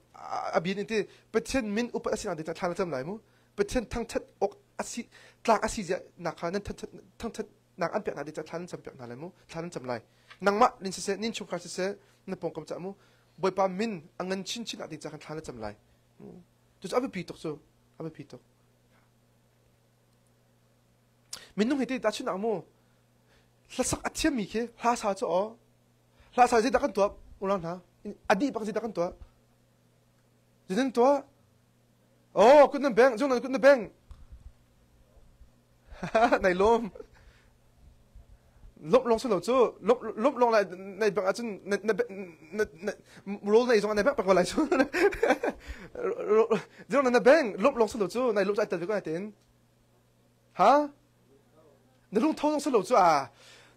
abin inte pathian min upa asin ade thana cham lai mu pathian thang that ok asi tlak asi ja na kha nan thang that nak an pek na de thana cham pek na lai mu thana cham lai nang ma nin se nin chukar se na pong kam cha mu boy pa min angan chin chin ade cha kan thana cham lai tu abi pi tok so abi pi tok mình nung hiti ta chun amo la sak athiam mi ke la sa cho la sa ji da kan to ulang na adi bak ji da kan to jin to oh kun na bang jong na kun na bang nai lom lop long so lo chu lop long lai nai bang achun na rol nai jong na bang pa lai chu jong na bang lop long so lo chu nai lop sai ta ko na tin ha那种头上是露出啊，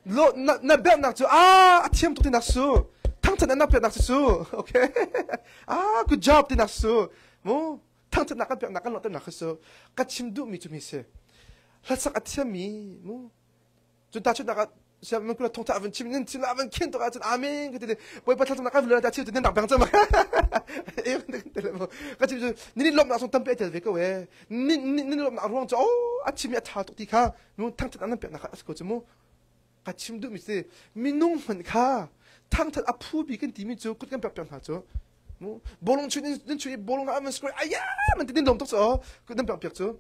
那边拿出啊，天都得拿出，汤菜那边拿出 ，OK， 啊 ，good job 得拿出，么，汤菜那个边那个老得拿出，个亲度米就米些，那啥个天米，么，就大家那个。像我们过来通常问亲人，亲人问看到啊，就阿明，个的，我也不知道那个问了，大家就那打病症嘛，哎，那个对了么？个就是你落那种当别的这个喂，你落那种就哦，啊，前面查到底卡，侬汤特那边那个个怎么？个前度咪是，咪弄很卡，汤特啊铺比跟地面就，跟别下咗，么？波隆吹你吹波隆啊，们 scream， 哎呀，มัน你弄到咗，跟别咗。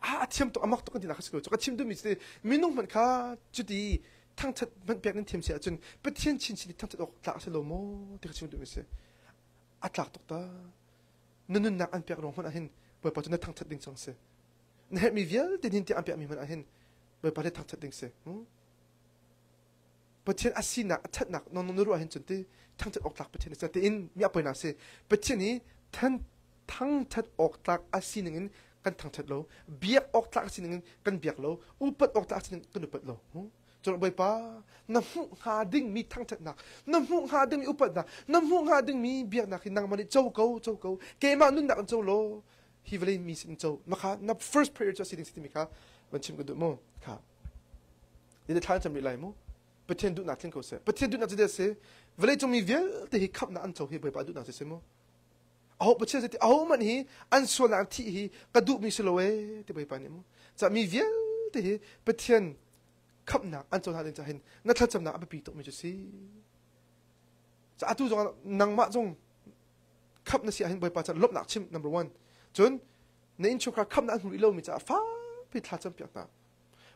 啊，天都阿莫都跟你那个说，这个天都没事，民农们卡就地汤特们别人天些，真不天亲戚的汤特都打是罗么，这个天都没事，啊打到的，恁那安别人们阿hen，不把这那汤特定上些，那咪vielä的恁的安别咪们阿hen，不把这汤特定些，不天阿西那阿特那，侬如阿hen真的汤特恶打不天的，但因咪阿不那些，不天呢，汤特恶打阿西那个。กันทางทัดโลเบียกออกตากสิ่งนึงกันเบียกโลอุปดออกตากสิ่งนึงกันอุปดโลจนใบป้าน้ำหูหาดิ้งมีทางทัดหนักน้ำหูหาดิ้งมีอุปดหนักน้ำหูหาดิ้งมีเบียกหนักที่นางมันเจ้าเกาเกมานุ่นหนักเจ้าโลฮิวเลยมีสิ่งเจ้ามาค่ะนับ first prayer จะสิ่งที่มีค่ะวันชิมกันดูมั้งค่ะเดี๋ยวท่านจะมีอะไรมั้งประเทศดูหนักทิ้งเขาเสียประเทศดูหนักจะได้เสียเวลาจะมีเวียแต่ฮิขับหนักอันเจ้าฮิใบป้าดูหนักจะเสียมั้งเอาประเทศที่เอามันฮีอันส่วนหลังที่ฮีกระดูกมีสโลเวที่ไปปานนี้มั้งจะมีเวียที่ฮีประเทศขับหนักอันส่วนหลังจะเห็นนักทัศน์หนักอับปีตกมีจุดสิจะอาตุจงนังมาจงขับนั่นสิเห็นไปปานจะลบหนักชิม number 1จนในอินชูคาขับหนักหุ่นอีโลมีจะฟ้าไปทัศน์เปียกหนัก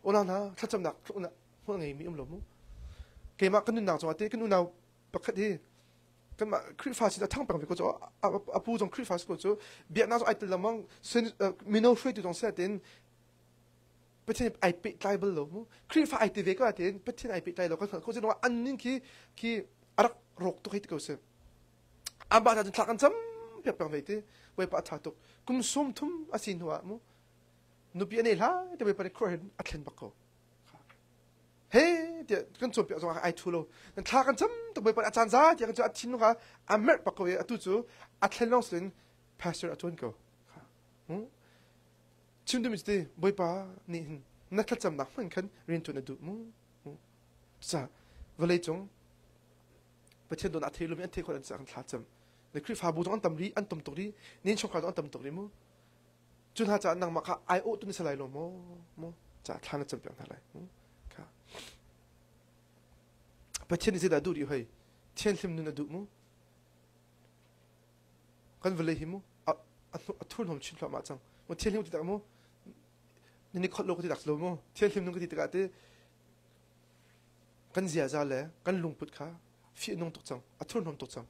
โอ้นั่นนะทัศน์หนักโอ้น่ะพวกไงมีลมมั้งเกมากันนุ่นหนักจังหวะที่กันนุ่นหนักปกติกันมาคริสฟาสิจะทั้งปังไปก็จะอาปูจงคริสฟาสก็จะเบียดน่าจะไอติละมังมิโนช่วยตัวตรงเสียดินประเทศไอปิดไตเบิลล์มั้งคริสฟาไอติเวก็ไอตินประเทศไอปิดไตเราก็เขาจะว่าอันนึงคืออารักรกตัวให้ตัวเสียอาบาจะทักกันซ้ำเปียกปังไปที่ไว้ปะทัดตุกกุมซุ่มทุ่มอาศินหัวมั้งนุบีอันนี้ละจะไปไปครัวเห็นอัดเล่นบักเขาเฮ้เดี๋ยวกันจบเปียกจงไอทูโลนั่นทากันซ้ำต้องไปเป็นอาจารย์ซะเดี๋ยวกันจะอัดทิ้งนะคะอเมริกาก็อัดตู้จูอัดเล่นลองสินพาสเตอร์อัดทุนก็ชิมดูมิสตี้บ่อยป่ะนี่นักจำนักมันกันเรียนตัวนั้นดูมั้งจ้ะเวลาจงประเทศโดนอัดเทลุมีอันเทคนอันจะกันทัดจำในคลิปฟาบูจงอันตำรีอันตำตกรีนี่ชงขาดอันตำตกรีมั้งจุนหาจะนั่งมาค่ะไอโอตุนิสไลโลมั้งจ้ะทานจำเปียกอะไร ประเทศนี้จะดูดีให้เทียนลิมนุนดูมั้งกันเวลาหิมุทุนหอมชินหลอมาจังมันเทียนลิมติดกันมั้งนี่คนโลกติดกันมั้งเทียนลิมนุนก็ติดกันเต้กันเสียใจเลยกันลุงพุทธค่ะฟีนุ่งตกจังทุนหอมตกจัง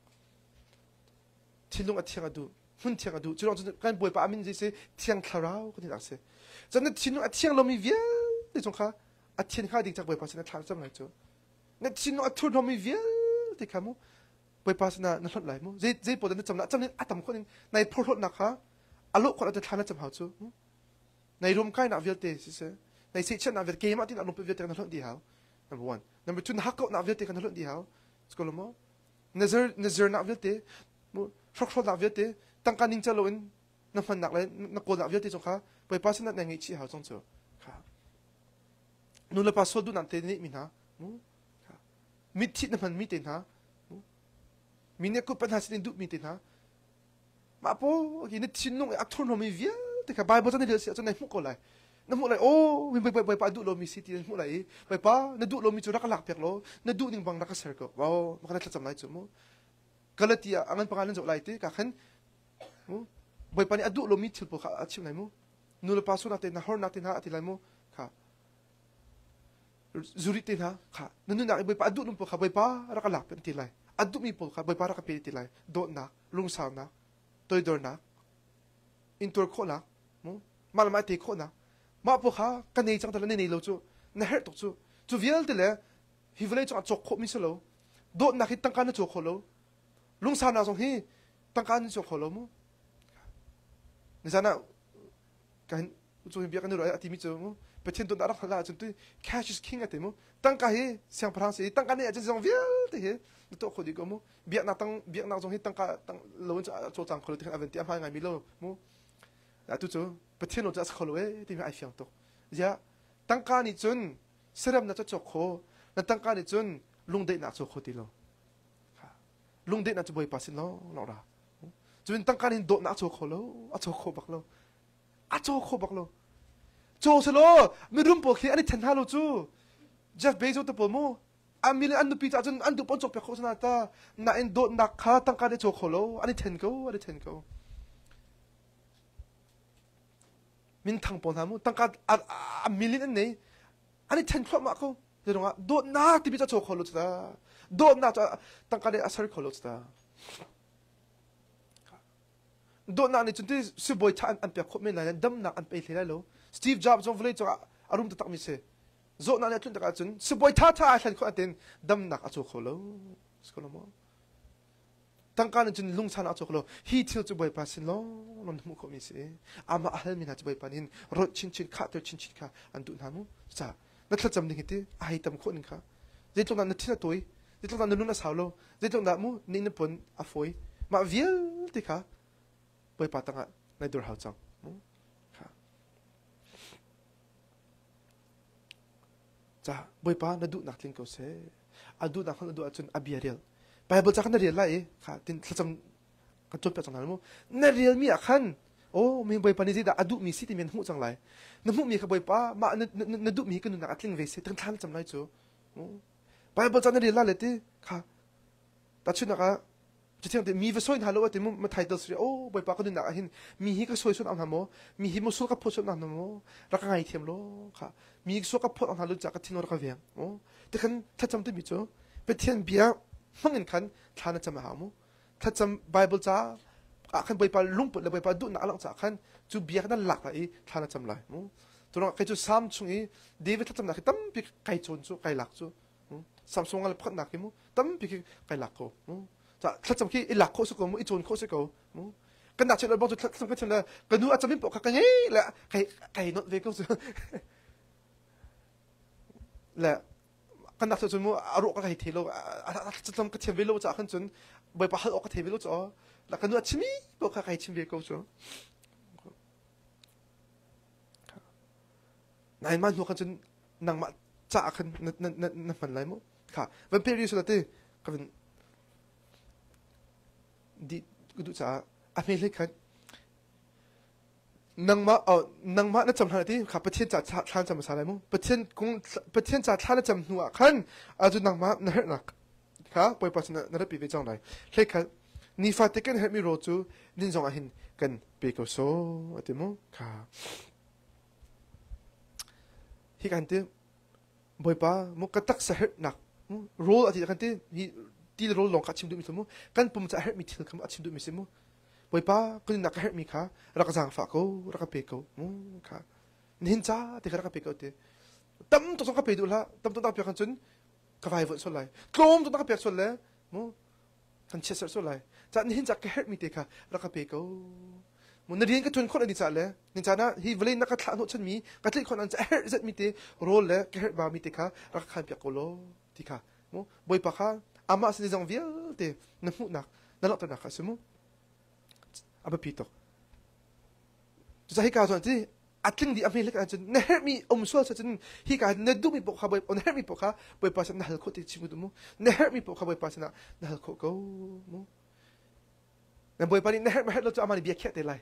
ที่ลุงเทียงดูหุ่นเทียงดูจุดนั้นกันบ่อยป่ามินจะเสียเทียงคลาราวก็ติดกันเสียจังนั้นที่ลุงเทียงเรามีเวียที่จงค่ะเทียนข้าดิ่งจากบ่อยป่าฉันทานจำไหนจ๊นั่นที่ลุงทุนหอมมีเวียที่ขามั้งไปภาษณานั่นหลายมั้งเจ๊ปวดนั่นจำนี่อาตมคนนึงในพรหดนะคะอารมณ์คนอาจจะทานนั่นจำหาจูในรวมใกล้นักวิทย์สิในสิ่งเช่นนักวิทย์เกมที่นักลงไปวิทย์กันนั่นหลดีหาว number one number two นักก็นักวิทย์กันนั่นหลดีหาวสกุลมั้งเนเซอร์นักวิทย์มั้งฟรอกนักวิทย์ตั้งการนิ่งจะลงน้ำมันหนักเลยนักโกนักวิทย์จงค่ะไปภาษณาในงี้ชี้หาวจงเจอค่ะนู่นละภาษาดูนั่นเตนี่มินะมั้งค่ะมิดที่น้ำมันมิดเองนะมีเนี่ยก็ปัญหาสิ่งดุมีตินะมาพอกินชิ้นนุ่งอักทุนเราไม่เวียแต่กับไบเบิลจะในเดือดเสียจะในมุกอะไรนั่นมุกอะไรโอ้ไปป้าดูเรามีสิทธิ์มุกอะไรไปป้านั่นดูเรามีจุดรักหลักเพียงเรานั่นดูนิ่งบังรักเสกก็ว้าวมันก็ได้จำได้จุดมั้งก็เลยที่อันนั้นประการนั้นจะอะไรที่กับขันไปป้านี่ดูเรามีชิลปะชิมไหนมั้งนู่นละป้าสุนัขเต็นฮอร์นักเต็นฮะที่ไรมั้งค่ะจุริเต็นฮะค่ะนั่นนู่นนักไปป้าดูลุงปะค่ะไปป้ารักหลักเป็นที่ไรอันดุมีปลค่ะใบปารักเป็นที่ไรโดนนักลุงสาวนักตัวโดนนักอินตัวโคนักมั้งมาละไม่ตีโคนักมาพวกเขากันนี่จังแต่ละนี่เราจู่ในเหตุจู่วิลต์เลยฮิวเลยจังจกโคมิสโลโดนนักที่ตั้งการจกโคโลลุงสาวนักสงฮีตั้งการจกโคโลมั้งในสานะกันจู่เบียกันดูอะไรที่มิจูมั้งประเทศตัวนักละจนตัว cash is king อะไรมั้งตั้งการเฮเสียงพลังสีตั้งการนี่อาจจะจังวิลต์เฮตัวคนดีก็มั้งเบียกนักจงให้ตั้งการตั้งโลนจะโจจังคนที่อันเป็นที่อันพายไงมิโลมั้งแต่ตัวจู่ประเทศเราจะสกอลเว้ที่มีไอเฟียงตัวจะตั้งการนี่จนเสร็จน่าจะจกโคนั่นตั้งการนี่จนลุงเด็กน่าจกโคตีโลลุงเด็กน่าจะบ่อยปัสสิโลหรอจนตั้งการนี่โดนน่าจกโคโลอาจกโคบักโลอาจกโคบักโลโจสโลไม่รู้ปกติอันนี้ทันฮาโลจู่เจฟเบโซตัวผมอามิเลอันดูปีจ่าจนอันดูปนจบไปโฆษณาตาน่าเอ็นโดนนักข้าตั้งการได้โจโคโลอันนี้เทนโกมินทางปนหามุตั้งการอามิเลอันนี้อันนี้เทนครบมากเขาเดี๋ยวว่าโดนนักที่ปีจ่าโจโคโลจ้าโดนนักจะตั้งการได้อาศัยโคโลจ้าโดนนักนี่จนที่สิบอยท่านอันเปียกคบไม่ได้ดำนักอันไปเลยแล้วสตีฟจ็อบส์จงเลยจะอารมณ์ตักมิเสโจนั่นเนี่ยจุนตะการจุนสิบอยท่าฉันก็อันเต็นดำนักอาโจโคโลสกุลมั้งตั้งการจุนลุงชันอาโจโคโลฮีทิลจะบ่อยปัสสินล้อนนมุขมิเสอามาอัลมินาจะบ่อยปันินรถชินข้าเตอชินข้าอันดุนามุจ้านั่นถ้าจำได้ที่ไอ้ตำคนนึงค่ะเจ้าตรงนั้นที่น่ะตัวเจ้าตรงนั้นนู่นน่ะสาวโลเจ้าตรงนั้นมูนี่นึกผลอาฟอยมาเวียลที่ค่ะบ่อยปัตั้งอ่ะในดูหาวจังจ้าบ่อยป้านาดูนักลิงก็เสอดูนักเขานาดูจนอเบียเรียลไปเบิลจากนั้นเรียลไล่ค่ะที่ถ้าจำกันจบไปจังนั้นมั้งนั่นเรียลมีอ่ะขันโอ้มีบ่อยป้านี่สิดาอดูมีสิที่มีหูจังไรน้ำหูมีกับบ่อยป้ามานาดูมีกันดูนักลิงเวสตั้งท่านจำไรจู่ไปเบิลจากนั้นเรียลไล่เลยที่ค่ะแต่ชุดนักจะเที่ยงแต่มีเวสอยน์ฮัลโหลแต่มันไทยตัวสิโอ้บ่อยป้าก็ดูนักเห็นมีฮิก็สวยสุดอันนั้นมั้งมีฮิมุสุกับพูดสุดอันนั้นมั้งรักไงเทียมโลค่ะมีสุกับพูดอันนั้นรู้จักกันที่นรกเวียงโอ้แต่คันถ้าจำได้มิจูเป็นเทียนเบียมั่งเงินคันท่านจะมาหามั้งถ้าจำไบเบิลจ้าคันบ่อยป้าลุงปุดเลยบ่อยป้าดูนักหลังจากคันจูเบียกันนั่นหลักเลยท่านจำไรมั้งตัวนั้นใครจูซ้ำช่วงนี้เดวิดถ้าจำได้ตั้มปีไก่โจนจูไก่หลักจูซ้ำช่วงอะไรพักหนักมั้งตั้มปีไก่หลักเขาจะถ้าจำที่หลักโคสกมั้งโจนโคสกมั้งกันดัชเราบอกจุดสำคัญเลยกันดูอาจจะไม่ปกกันงี้แหละไก่นอตเวก็จูแหละกันดัชจนมั้งอารมณ์ก็ไก่เทโลจะทำกระเทียมเวโลจะขึ้นจนใบปะหัวกระเทียมเวโลจ้ะแล้วกันดูอาจจะไม่ปกไก่ชิมเวก็จูนายมันหัวกันจนนางมาจ้าขึ้นนั่นมันอะไรมั้งค่ะวันเปรียสุดที่ก็เป็นดีกูดูจ้าอเมริกัน nang ma na cham thana ti kha pathian cha thlan cham sa lai mu pathian cha thlan cham nuwa khan aju nang ma na her nak kha poi pas na ra pi ve chang lai hle kha ni fa te kan her mi ro chu nin zong a hin kan pe ko so ati mu kha hi kan te boi pa mu ka tak sa her nak role ati kan te hi ti role long ka chim du mi mu kan pum cha her mi thil kham a chim du mi se mu boi pa kun nak her mi kha ra ka jang fa ko ra ka pe ko mu kha nin cha te ra ka pe ko te tam to song ka pe du la tam to ta pe kan chun ka vai vo so lai klom to ta ka pe so le mu kan che so lai cha nin cha ka her mi te kha ra ka pe ko mu na rien ka tun khon ani cha le nin cha na hi vle na ka thla no chan mi ka tlai khon an cha her zat mi te role le ka her ba mi te kha ra ka khan pe ko lo ti kha mu boi pa kha ama se jong vial te na mu nak na lo ta na kha se mu aba pito tu hi ka so ti atling di amel ka chen na her mi so sa chen hi ka na du mi po kha boy on her mi po kha boy pa sa na hal ko ti chi mu na her mi po kha boy pa sa na hal ko go mu na boy pa ni na her lo chu amani bia khe te lai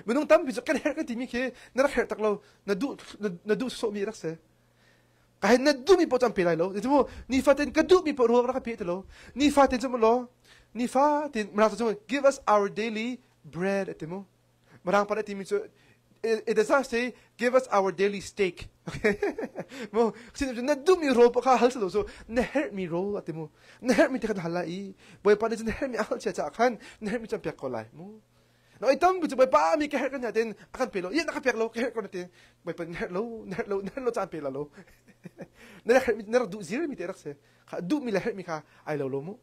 menung tam bi kan her ka ti mi ke na ra her tak lo na du so mi rak se kahit na du mi po tam pe lai lo ti mo ni faten ka du mi po ro ra ka pe te lo ni faten chu mo lo ni fa tin marang so give us our daily bread atimo marang pa ti mi so it does not say give us our daily steak okay mo sin na du mi ro pa ka hal so na her mi ro atimo na her mi te kan halai boy pa ni her mi al cha khan na her mi cham pek ko lai mo no itam bi boy pa mi ka her kan natin akan pelo ye na ka pek lo ka her ko natin boy pa na her lo chan pe la lo na her mi na du zero mi te rak se du mi la her mi ka ai lo mo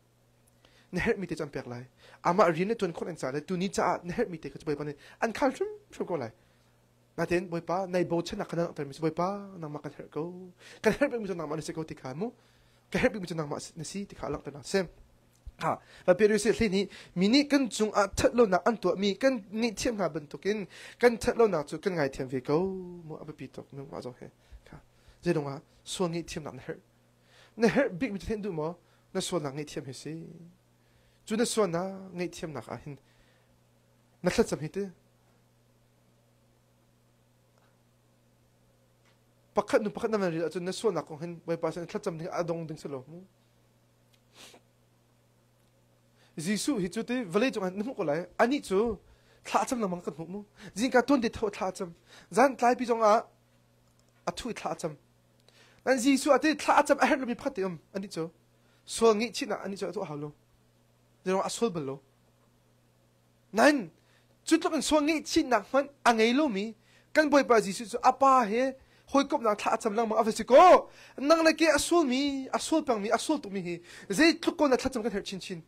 na her mi te cham pek lai ama rin tun khon an sa le tu ni cha na her mi te ka boy pa ni an khal chum ko lai natin boy pa nai bo chen na kana ter mi boy pa nang ma kan her ko kan her mi nang ma ni se ko ti kha mo ka her mi nang ma na si ti kha lak ta na sem ha va pe se hle ni mini kan chung a that lo na an to mi kan ni thiam ha ban to kin kan that lo na chu kan ngai thiam ve ko mo aba pi tok no ma zo he kha je dong a so ngi thiam na her big mi ten du mo na so na ngi thiam he se chu na so na ngi thiam na kha hin na thlat cham hite pakhat na man ri chu na so na ko hin bai pa sa thlat cham ni adong ding selo mo jisu hi chu te vale chu an mu ko lai ani chu thla cham na mang kan mu jing ka ton de tho thla cham zan tlai pi jong a thu thla cham an jisu ate thla cham a her mi phate ani chu so ngi china ani chu to halo de ro asol belo nan chu to kan so ngi china man angai lo mi kan boy pa jisu chu apa he hoi kop na thla cham lang ma afisi ko nang la ke asol pang mi asol tu mi hi ze tluk ko na thla cham kan her chin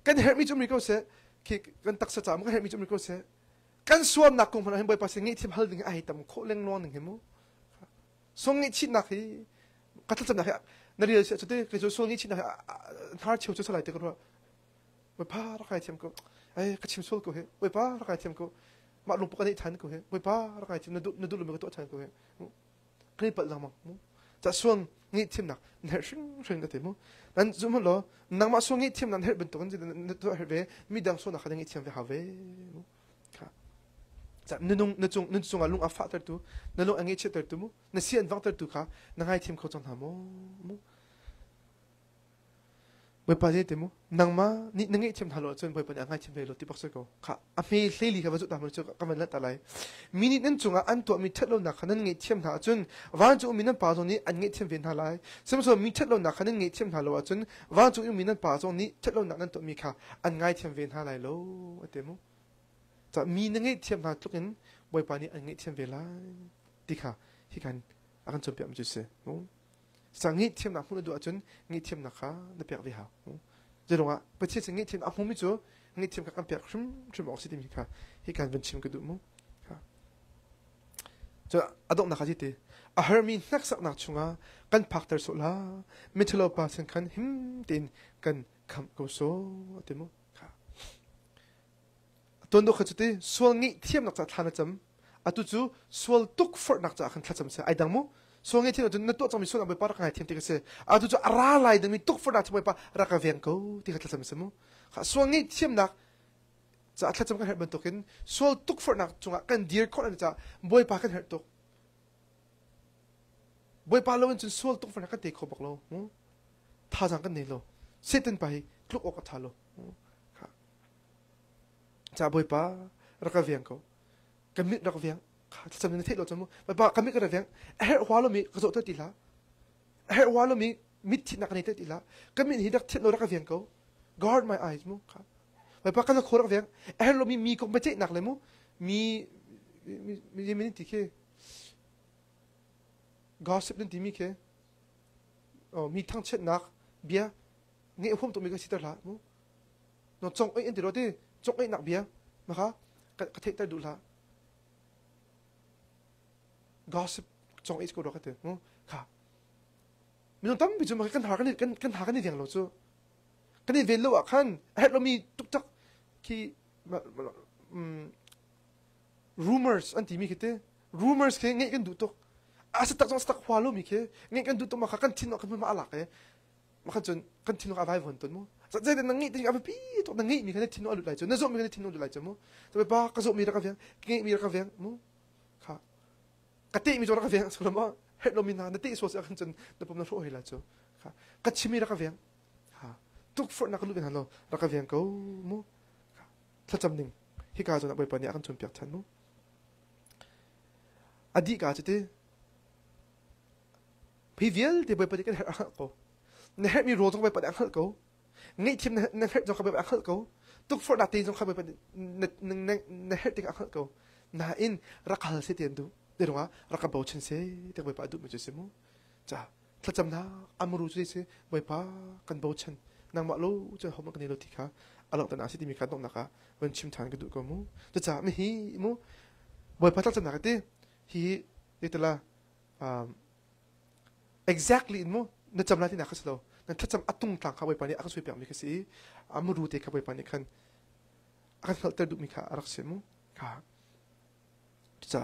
kan her mi chum ri ko se ki kan tak sa cham kan her mi chum ri ko se kan suam na kong han boy pa se ngi thim hal ding ai tam kho leng non ngi mo so ngi chi na khi ka thla cham na na ri se te ke so ngi chi na har chiu chu sa lai te ko boy pa ra kai thiam ko ai ka chim sol ko he boy pa ra kai thiam ko ma lu pa ni than ko he boy pa ra kai thiam na du lu me ko to than ko he kri pa lang mo cha suang ngi thim nak ner shing da te mo nan zum lo nang ma suang ngi thim nan her ben to kan na to her ve mi dang so na kha ngi thiam ve ha ve mo kha cha nun chung a lung a fa ter tu na lo angi che ter tu mo na si an wang ter tu kha na ngai thim ko chon ha mo boy pa je te mo nang ma ni ngi thim thalo chen boy pa ngai thim ve lo ti pak se ko kha a me hleli kha ba zu ta mo chu ka man la ta lai minute nan chunga an to mi thalo na khanan ngi thim na chun wan chu mi nan pa zo ni an ngi thim ve na lai sem so mi thalo na khanan ngi thim na lo chun wan chu mi nan pa zo ni thalo na nan to mi kha an ngai thim ve na lai lo ate mo cha mi ngi thim na tukin boy pa ni an ngi thim ve lai ti kha hi kan akan chom piam ju se mo sang ngi thiam na hmun du achun ngi thiam na kha na pek ve ha je ronga pachi ngi thiam a hmun mi chu ngi thiam ka kan pek shum oxi tim kha hi kan ven chim ka du mo kha cho adok na kha jite a her mi nak sak na chunga kan phak ter so la mithlo pa sen khan him tin kan kham ko so te mo kha ton do khachute swal ngi thiam nak cha thana cham atu chu swal tuk for nak cha khan thla cham se ai dang mo so ngi thina na to chami so na ba par ka thiam te ka se atu chu ara lai dang mi tuk for na chmai pa ra ka veng ko ti ka thla cham se mo kha so ngi thiam nak จะถ้าจำกันเห็นบนตัวกันส่วนตุกฝนหนักจงกันเดียร์คนนั้นจะบอยปากันเห็นตุกบอยปาเราเป็นจนส่วนตุกฝนหนักกันเด็กเขาบอกเราท่าจังกันเนี่ยเราเสร็จไปคลุกออกกับท่าเราจะบอยปารักเวียงเขากันมิดรักเวียงจำในเทศเราจำมั้ยบอยปากันมิดรักเวียงเฮ้ยหัวเรามีกระโดดตีละเฮ้ยหัวเรามีมิดที่นักในเทศตีละกันมิดที่ดักเทศเรารักเวียงเขา guard my eyes มั้งครับไปพักกันโครักเวียงเรามีคอมเพลตหนักเลยมั้งมีนี่ที่แค่ gossip นั่นที่มีแค่มีทั้งเช็ดหนักเบียเงี้ยผมต้องมีก็สิทธิ์ละมั้งนจงไอ้อินเดียร์ที่จงไอ้หนักเบียนะครับกระเทศแต่ดูละ gossip จงไอ้สกุลรักเตอมั้งครับมีน้องตั้มไปจนมากันหากันนี่เดียงเราจู่กันนี่เวลล์ขันเรามีทุกจักที่rumors อันที่มีแค่ rumors แค่เงี้ยกันดูตัวสตักหัวเรามีแค่เงี้ยกันดูตัวมากันทิ้งกันมาอะไรมากันจนกันทิ้งกันอะไรวันตัวมั้งจะได้นั่งงี้ที่เอาไปปีตัวนั่งงี้มีกันทิ้งอะไรจนนั่งจบมีกันทิ้งอะไรจนมั้งแต่ไปบ้าก็จบมีรักเวียงเงี้ยมีรักเวียงมั้งค่ะกติมีตัวรักเวียงสุดมั้งเรามีนานที่ส่วนกันจนเดี๋ยวผมจะรู้ให้ละจ้ะค่ะกัดชิมีรักเวียงค่ะทุกคนนักลุกเป็นฮัลโหลรักเวียงเขามั้งถ้าจำหนึ่งที่การจะนับไปปนนี้อากันชนเปียกทันมั้งอดีตการจะที่พี่เวลที่ไปปนนี้กันเหรอเขาเนี่ยมีโรต้องไปปนนี้เขางี้ทีมเนี่ยจะเข้าไปปนเขาทุกคนนักตีจะเข้าไปปนเนี่ยที่เขาน่าอินรักเขาเสียเตียนดูเดี๋ยวว่ารักกับบ่าวเชนเซ่ที่ไปปนดูไม่ใช่สิมั้งจ้าถ้าจำนะอามูรู้จุดเซ่ไปปนกันบ่าวเชนนางมาลูจะหอมกันในรถที่เขาอารมณ์ตอนนั้นสิ่งที่มีการต้องนะคะวันชิมทานกันดูก็มั้งจะจ้าไม่ฮีมั้งบ่อยพัฒนาจำหนักที่ฮีนี่แต่ละexactly มั้งนั่นจำอะไรที่นักเขาสโลนั่นถ้าจำอัตุงต่างเขาไปปานนี้อาก็ช่วยเปลี่ยนมีแค่สิอามูรู้เด็กเขาไปปานนี้คันอาก็เติร์ดดูมีค่ะรักเสียมั้งค่ะจ้า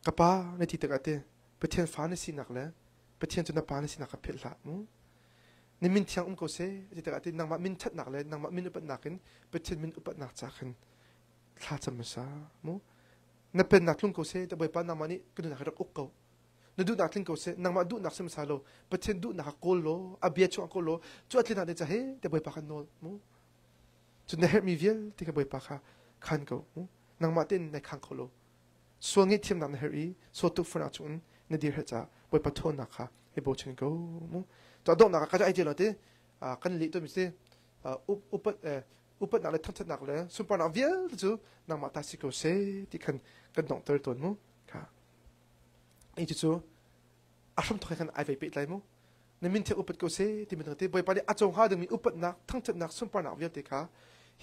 กระป๋าในที่ตึกอันเดียไปเทียนฟ้าในสินักแล้วไปเทียนจนน้ำปลาในสินักกับเพลละมั้งนี่มินเทียงก็เซ่ที่แต่ที่นางมามินชัดหนักเลยนางมามินอุปนักขึ้นเป็นเช่นมินอุปนักจากขึ้นข้าจำไม่ทราบมั้งนั่นเป็นนักลุ่งก็เซ่แต่ใบปานนางมานี่ก็ดูนักรักอุกเกานั่นดูนักลุ่งก็เซ่นางมาดูนักเสมสาโลเป็นเช่นดูนักโกโลอาเบียช่วงโกโลจวดที่นักเดชะเฮแต่ใบปากันโนมั้งจนในเฮมีเวียลที่กับใบปาค่ะขันเกามั้งนางมาเต้นในขังโกโลส่วนนี้ทีมนักเฮรีส่วนตุกฝนอาจุนในเดียร์เฮจ้าใบปาทนนักค่ะให้โบชันเกามั้งจะโดนนักก็จะไอเดียเราที่กันลิตัวมิสอุปนักเลยทั้งนักเลยสุปนักเวียจู่นางมาตัดสิโกเซที่กันดองเตอร์ตัวมั้งค่ะไอ้จู่อารมณ์ทุกคนไอไปปิดเลยมั้งในมินเทอุปโกเซที่มันที่บ่อยไปอาจงหาดึงมีอุปนักทั้งนักสุปนักเวียที่ค่ะ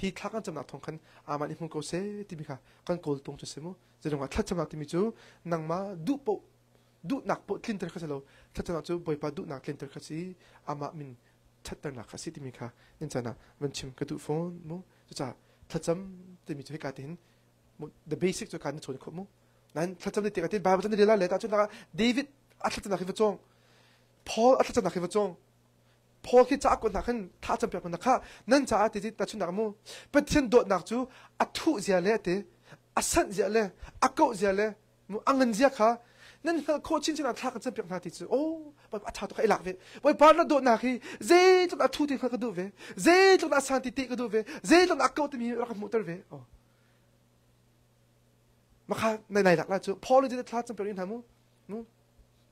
ฮีทักกันจำนักทองกันมันอิมโกเซที่มีค่ะกันโกลตรงจุดเสมอจะดงว่าถ้าจำนักที่มีจู่นางมาดูนักปคลินเตอร์ข้าศึกถ้าจำนักจู่บ่อยไปดูนักคลินเตอร์ข้าศึกมินชัดตระหนักสิที่มีค่ะนี่จะนะมันชิมกระดูกโฟนมั้งจะถ้าจำจะมีจุดให้การเห็นมั้ง the basic จุดการชนขบมั้งนั้นถ้าจำได้ที่การเห็นบาร์บันจะเรียนแล้วเลยแต่จุดนั้นเดวิดอัตจะนักขึ้นมาจงพอลอัตจะนักขึ้นมาจงพอลคิดจะอักคนนักขึ้นถ้าจำเป็นคนนักข้านั่นจะอัตที่แต่จุดนักมั้งเป็นเช่นโดดนักจู่อัตุเสียเลยเตะอัสันเสียเลยอักเกาเสียเลยมั้งอังเงินเสียค่ะนั่นโคชินจะนักทักกันจำเป็นนาทีจู่โอ้ไปอัฐาตัวไอ้หลักเว้ยไปบ้านเราโดนนักฮีเจ้ตัวนักทุติเขาก็ดูเว้ยเจ้ตัวนักสันติติก็ดูเว้ยเจ้ตัวนักเกาตัวมีรักมุตรเว้ยอ๋อมาค่ะในหลักแล้วจู่พอเราจะทักจำเป็นยังไงมั้งนู้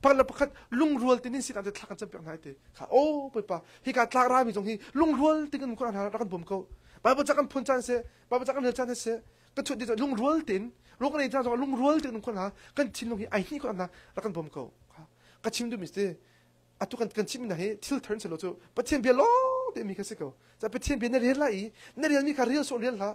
พอเราพักลุงรัวตีนี่สิเราจะทักกันจำเป็นนาทีค่ะโอ้ไปป่ะที่การทักรามีตรงที่ลุงรัวตีกันคนนั้นรักกันผมเขาไปประจักกันพูนจันเสียไปประจักกันเดือดจันเสียก็ชุดเดียวลุงรัวตีนลุงกันในทางว่าลุงรัวตีกันคนนั้นกันชินลงที่ไอ้นี่คนนั้นรักกันผมเขาก็ชิมดูมิสเตอร์อะทุกกันชิมนะเฮ้ทิลเทิร์นเสร็จแล้วจู่ปะเทียนเบียร์ล้อเดี๋ยวมีกันสิเขาจะปะเทียนเบียร์ในเรียนละอีในเรียนมีการเรียนส่วนเรียนละ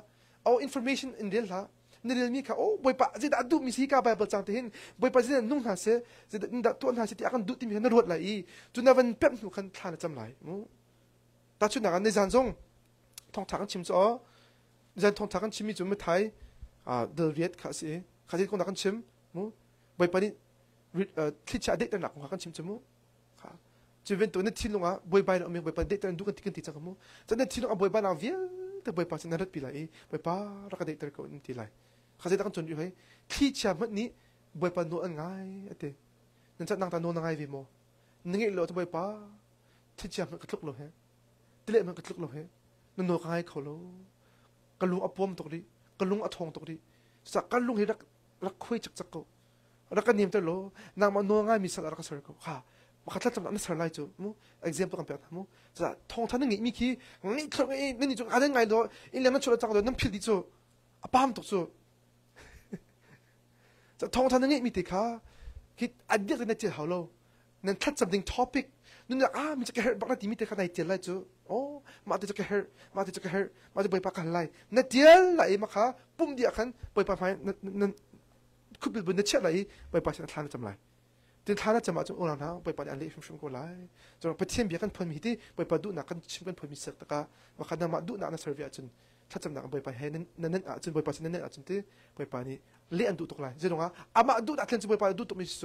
เอาอินโฟเมชันอินเรียนละในเรียนมีค่ะโอ้บอยปะจะได้ดูมิสฮีกาไบเบิลจังที่เห็นบอยปะจะได้นุ่งหาเสจะได้ตัวหาเสที่อากันดูที่มีกันรวดละอีจุดนั้นวันเป๊ะหนูกันทานจำไหลมั้งแต่จุดนั้นในจานจงทองถังชิมจ่อจานทองถังชิมมีจุดไม่ไทยเดลเวียดข้าสิข้าสิคนนักชิมมั้งบอยปะนี่ที่จะเด็กแต่หนักของเขากันชิมจมูกค่ะจะเป็นตัวนั้นที่ลงอ่ะบอยใบเราไม่บอยใบเด็กแต่ดูกันที่กันติดจังมั้งจะนั้นที่ลงอ่ะบอยใบเราเวีย แต่บ่อยปาสินารัดปีไหลบ่อยปารักเด็กตะโกนทีไหลข้าจะตั้งจนอยู่ให้ที่เชื่อมันนี้บ่อยปาโนอันง่ายเต้นั่นจะนั่งตาโนง่ายวิโมนึกอีกแล้วจะบ่อยปาที่เชื่อมันกระตุกโลเหที่เละมันกระตุกโลเหนั่นโนง่ายเขาโลกระลุงอปมตกดิกระลุงอทองตกดิสักกระลุงให้รักคุยจักจักก็รักกันนิ่มตลอนางมันโนง่ายมีสารรักเสริก็ค่ะมาขัดจำนั้นสารไล่จูมู example กันเปียกมูจะทองท่านนึงมีขี้นี่เขาไอ้นี่จูอะไรไงตัวอีเลี้ยงนั่นชุดจักรตัวนั่นพิลดิจูป้ามตกจูจะทองท่านนึงมีติค่ะคิดอันเดียวกันในเจ้าเรานั่นทัดจำดิ่ง topic นั่นน่ะมีจะแค่บักนาทีมีแต่ข้างในเจ้าไล่จูโอ้มาจะแค่มาจะแค่มาจะไปปักกันไล่นั่นเจ้าไล่มาค่ะปุ่มเดียวกันไปปักไฟนั่นคุบเป็นนั่นเชื่อไล่ไปปักฉันทานจำไล่ถึงท่านั้นจะมาจนโอลานะไปปัดอันเล็กชุ่มๆก็ไล่จนไปเทียมเบียกันเพิ่มมีที่ไปปัดดูหนักกันชิมกันเพิ่มมีเสกตะกาว่าขนาดมาดูหนักนั้นเซอร์เวียจนถ้าจำหนักไปปัดให้นั้นจนไปปัดนั้นจนที่ไปปัดนี่เลี้ยนดูตกไล่จะลงอ่ะอามาดูหนักเล่นจะไปปัดดูตกมิสโซ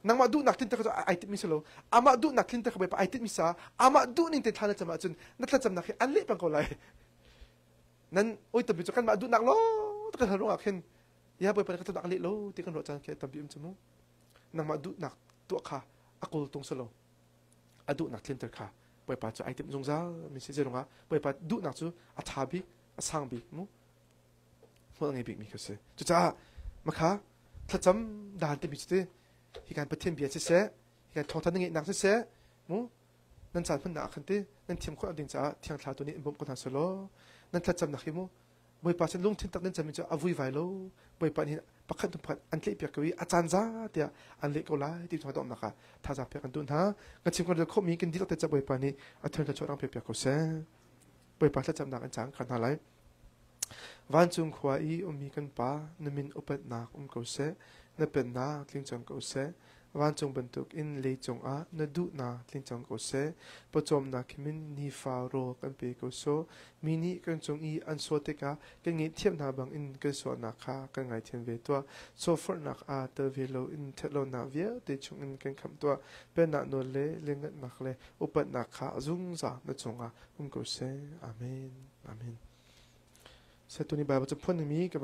นังมาดูหนักทิ้งแต่ก็จะไอติมิสโลอามาดูหนักทิ้งแต่ก็ไปปัดไอติมิสาอามาดูนี่แต่ท่านั้นจะมาจนนั่นถ้าจำหนักอันเล็กปังก็ไล่นั้นโอ้ยแต่บิจกันมาดูหนักโลตะกันหลงอ่ะเห็นยาไปปัดก็จะหนักเล็กโลที่กันรถจันแค่ตะบิมจมูกนังมาดูหนักตัวข้าอากลตรงสโลอดูหนักเล่นเตอร์ข้าไปปัดจะไอเทมจงจ้าไม่ใช่เรื่องอ่ะไปปัดดูหนักจูอัฐาบิสังบิมูพวกนี้บิมีก็เสียจุจ้ามาข้าถ้าจำด่านเต็มจุดที่ที่การประเทศเบียร์เสียที่การทอทันยังไงหนักเสียมูนั่นจานพันหนักขันที่นั่นทีมคนดิ่งจ้าที่อังคารตัวนี้บ่มคนทางสโลนั่นถ้าจำหนักหิมูไปปัดฉันลงทิ้งตักนั่นจะมีจะอวุยไวโลไปปัดนี่ปักขันตุพันอันเล็กเปียกวีอาจารย์จ้าเดียอันเล็กก็ไล่ที่ทอดอมนะคะถ้าจะเปียกันตุนฮะกันชิมกันเดือดคบมีกันดีตั้งแต่จะไปปัดนี่อันเธอจะชดรังเปียกก็เสียไปปัดถ้าจำหนักอันจังขันอะไรวันจุงขวาอีมีกันป้านมินอุปนักก็เสียนเป็นนักลิงจังก็เสียวันจงบรรทุกอินเลยจงนดูนาลิงจังก็เสปจอมนักมินนิฟาโรกันเปก็โซมินิกันจงอีอันสวติกากันเงียเทียมนาบังอินกันสวนักขากันไงเทียมเวตัวโซฟอร์นักเตอร์เวโลอินเทโลนาเวียเดจงอินกันคำตัวเป็นนักโนเลเลี้ยงนักเลอุปนักขาจุงซานจงก็เสอาเมนอาเมนเสตุนิบายว่าจะพ้นมีกับ